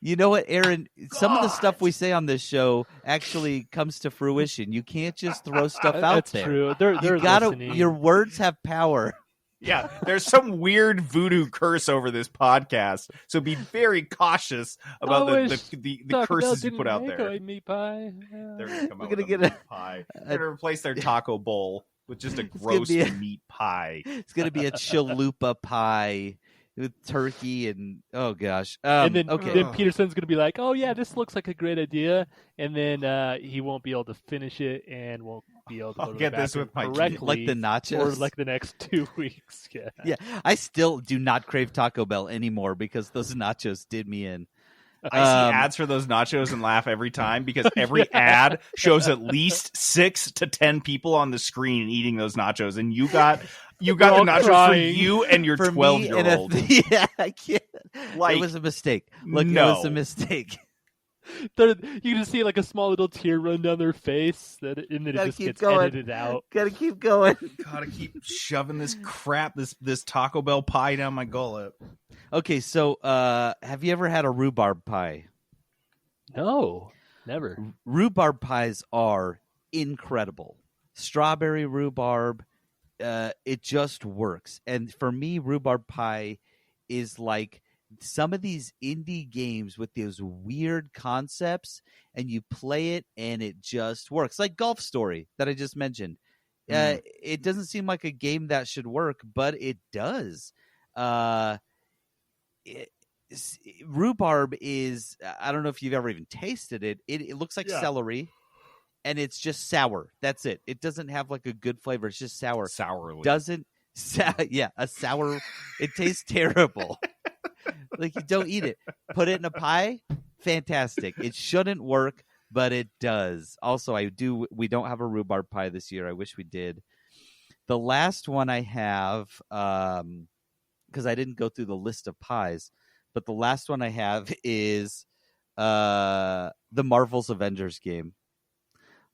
S1: You know what, Aaron? Some of the stuff we say on this show actually comes to fruition. You can't just throw stuff out there.
S3: That's true. They're listening.
S1: Your words have power.
S2: Yeah, there's some weird voodoo curse over this podcast, so be very cautious about the curses you put out there.
S3: Meat pie.
S2: They're gonna get a pie. They're gonna replace their taco bowl with just a gross meat pie.
S1: It's gonna be a chalupa pie with turkey and oh gosh.
S3: And then Peterson's gonna be like, "Oh yeah, this looks like a great idea," and then he won't be able to finish it and won't be able to go to
S2: get
S3: the
S2: this with my
S3: correctly,
S1: like the nachos
S3: for like the next 2 weeks.
S1: Yeah. I still do not crave Taco Bell anymore because those nachos did me in.
S2: I see ads for those nachos and laugh every time because every ad shows at least 6 to 10 people on the screen eating those nachos, and you got the nachos
S3: crying.
S2: for you and your 12-year-old.
S1: Yeah, I can't. It was a mistake. Look, it was a mistake.
S3: You can just see like a small little tear run down their face, and then it just gets edited out.
S1: Gotta keep going.
S2: Gotta keep shoving this crap, this Taco Bell pie down my gullet.
S1: Okay, so have you ever had a rhubarb pie?
S3: No, never.
S1: Rhubarb pies are incredible. Strawberry rhubarb, it just works. And for me, rhubarb pie is like some of these indie games with those weird concepts, and you play it and it just works. Like Golf Story that I just mentioned. It doesn't seem like a game that should work, but it does. Rhubarb is, I don't know if you've ever even tasted it. It looks like celery, and it's just sour. That's it. It doesn't have like a good flavor. It's just sour.
S2: Sourly.
S1: A sour. It tastes terrible. Like, you don't eat it. Put it in a pie. Fantastic. It shouldn't work, but it does. Also, we don't have a rhubarb pie this year. I wish we did. The last one I have because I didn't go through the list of pies. But the last one I have is the Marvel's Avengers game.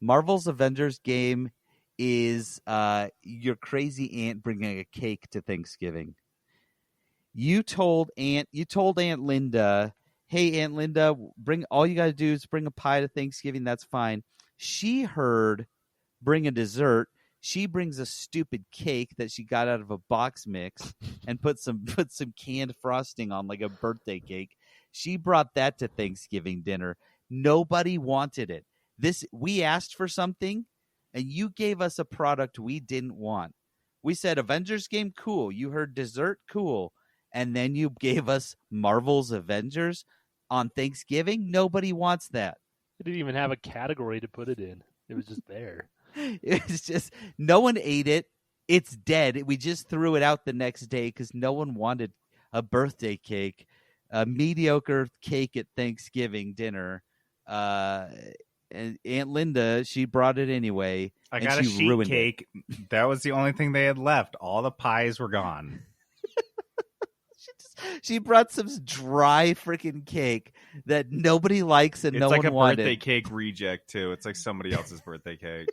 S1: Marvel's Avengers game is your crazy aunt bringing a cake to Thanksgiving. You told Aunt Linda, hey, Aunt Linda, all you got to do is bring a pie to Thanksgiving. That's fine. She heard bring a dessert. She brings a stupid cake that she got out of a box mix and put some canned frosting on like a birthday cake. She brought that to Thanksgiving dinner. Nobody wanted it. We asked for something, and you gave us a product we didn't want. We said Avengers game, cool. You heard dessert, cool. And then you gave us Marvel's Avengers on Thanksgiving. Nobody wants that.
S3: They didn't even have a category to put it in. It was just there.
S1: It was just, no one ate it. It's dead. We just threw it out the next day because no one wanted a birthday cake, a mediocre cake at Thanksgiving dinner. And Aunt Linda, she brought it anyway.
S2: I got a sheet cake. That was the only thing they had left. All the pies were gone.
S1: She brought some dry freaking cake that nobody likes and no one wanted.
S2: It's like a birthday cake reject, too. It's like somebody else's birthday cake.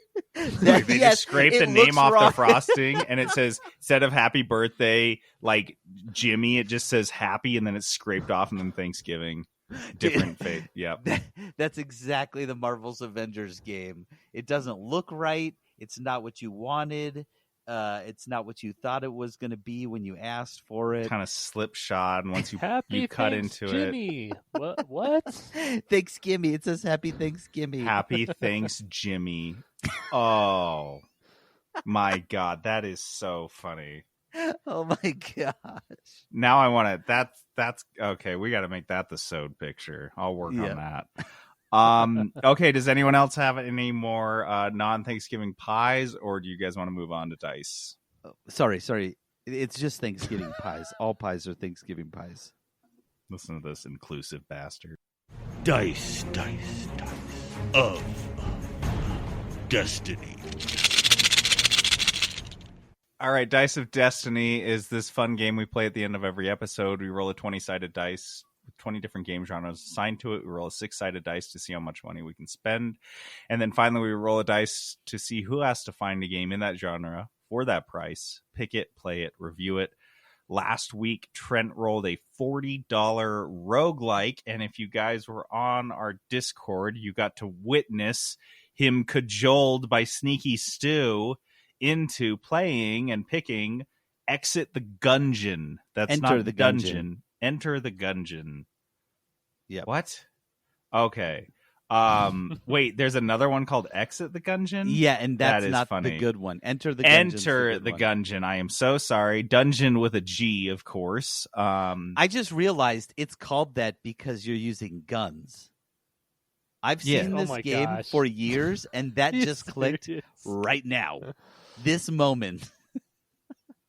S2: Like they just scraped the name off the frosting, and it says, instead of happy birthday, like Jimmy, it just says happy, and then it's scraped off, and then Thanksgiving. Different fate. Yeah.
S1: That's exactly the Marvel's Avengers game. It doesn't look right. It's not what you wanted. It's not what you thought it was going to be when you asked for it.
S2: Kind of slipshod, and once you cut into
S3: Jimmy. What?
S1: Thanksgimme. It says Happy Thanksgimme.
S2: Happy Thanksgimme. Oh my God, that is so funny.
S1: Oh my gosh.
S2: Now I want to. That's okay. We got to make that the sewed picture. I'll work on that. Okay, does anyone else have any more non-Thanksgiving pies, or do you guys want to move on to dice?
S1: Sorry. It's just Thanksgiving pies. All pies are Thanksgiving pies.
S2: Listen to this inclusive bastard.
S7: Dice of Destiny.
S2: All right, Dice of Destiny is this fun game we play at the end of every episode. We roll a 20-sided dice with 20 different game genres assigned to it. We roll a 6-sided dice to see how much money we can spend. And then finally, we roll a dice to see who has to find a game in that genre for that price, pick it, play it, review it. Last week, Trent rolled a $40 roguelike, and if you guys were on our Discord, you got to witness him cajoled by Sneaky Stu into playing and picking Exit the Gungeon. That's
S1: Enter
S2: not
S1: the
S2: dungeon. Enter the Gungeon.
S1: Yeah.
S2: What? Okay. Wait, there's another one called Exit the Gungeon?
S1: Yeah, and that's
S2: that
S1: not
S2: funny.
S1: the good one. Enter the
S2: Gungeon. I am so sorry. Dungeon with a G, of course.
S1: I just realized it's called that because you're using guns. I've seen this game for years, and that just clicked right now. This moment.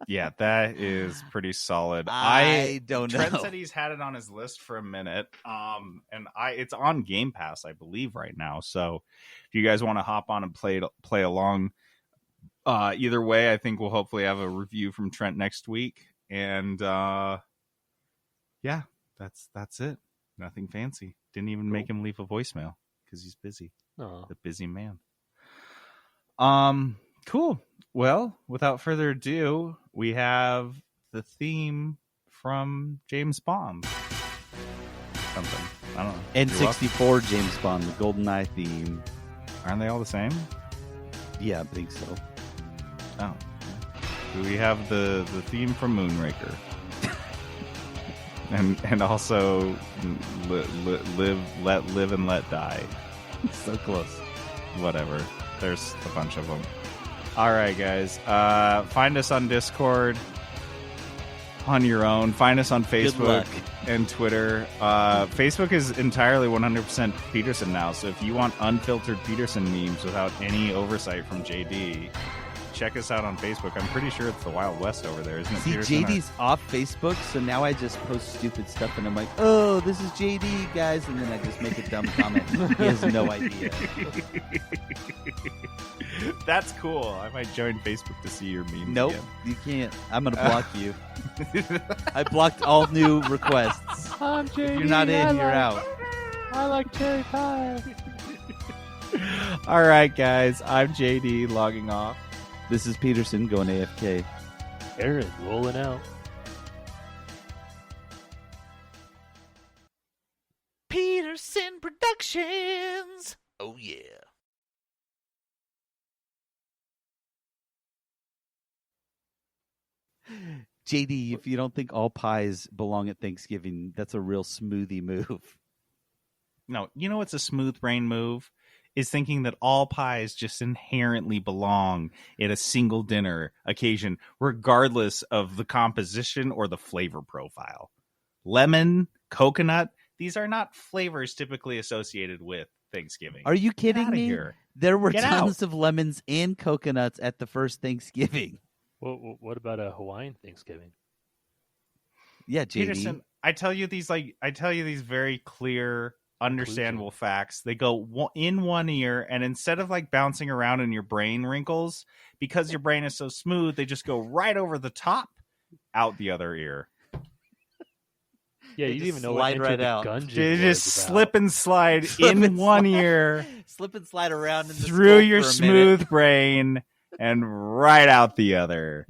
S2: Yeah, that is pretty solid.
S1: I don't know.
S2: Trent said he's had it on his list for a minute, and it's on Game Pass, I believe, right now. So if you guys want to hop on and play along, either way, I think we'll hopefully have a review from Trent next week. And yeah, that's it. Nothing fancy. Didn't even make him leave a voicemail because he's busy.
S3: Oh.
S2: The busy man. Cool. Well, without further ado, we have the theme from James Bond. Something. I don't know.
S1: N64 James Bond, the GoldenEye theme.
S2: Aren't they all the same?
S1: Yeah, I think so.
S2: Oh. We have the theme from Moonraker. and also live and let die.
S1: So close.
S2: Whatever. There's a bunch of them. All right, guys. Find us on Discord on your own. Find us on Facebook and Twitter. Facebook is entirely 100% Peterson now. So if you want unfiltered Peterson memes without any oversight from JD, check us out on Facebook. I'm pretty sure it's the Wild West over there, isn't it?
S1: See,
S2: Peterson?
S1: JD's off Facebook, so now I just post stupid stuff, and I'm like, oh, this is JD, guys, and then I just make a dumb comment. He has no idea.
S2: That's cool. I might join Facebook to see your memes.
S1: Nope,
S2: again.
S1: you can't. I'm going to block you. I blocked all new requests.
S3: I'm JD.
S1: If you're not in, you're out.
S3: I like cherry pie.
S2: All right, guys. I'm JD logging off.
S1: This is Peterson going AFK.
S3: Aaron rolling out.
S7: Peterson Productions. Oh, yeah.
S1: JD, if you don't think all pies belong at Thanksgiving, that's a real smoothie move.
S2: No, you know what's a smooth brain move? Is thinking that all pies just inherently belong at a single dinner occasion, regardless of the composition or the flavor profile. Lemon, coconut, these are not flavors typically associated with Thanksgiving.
S1: Are you kidding me?
S2: Here.
S1: There were
S2: Get
S1: tons
S2: out.
S1: of lemons and coconuts at the first Thanksgiving.
S3: What about a Hawaiian Thanksgiving?
S1: Yeah, JD.
S2: Peterson, I tell you these very clear, understandable facts. They go in one ear, and instead of like bouncing around in your brain wrinkles, because your brain is so smooth, they just go right over the top, out the other ear.
S3: Yeah,
S1: They
S3: you didn't
S1: just
S3: even know
S1: slide
S3: what
S1: right
S3: Enter
S1: out.
S3: the Gungeon
S2: They
S3: was
S2: just
S3: about.
S2: slip and slide
S1: Slip
S2: in
S1: and
S2: one
S1: slide.
S2: ear
S1: Slip and slide around in the
S2: through
S1: skull
S2: your
S1: for a minute.
S2: smooth brain and right out the other.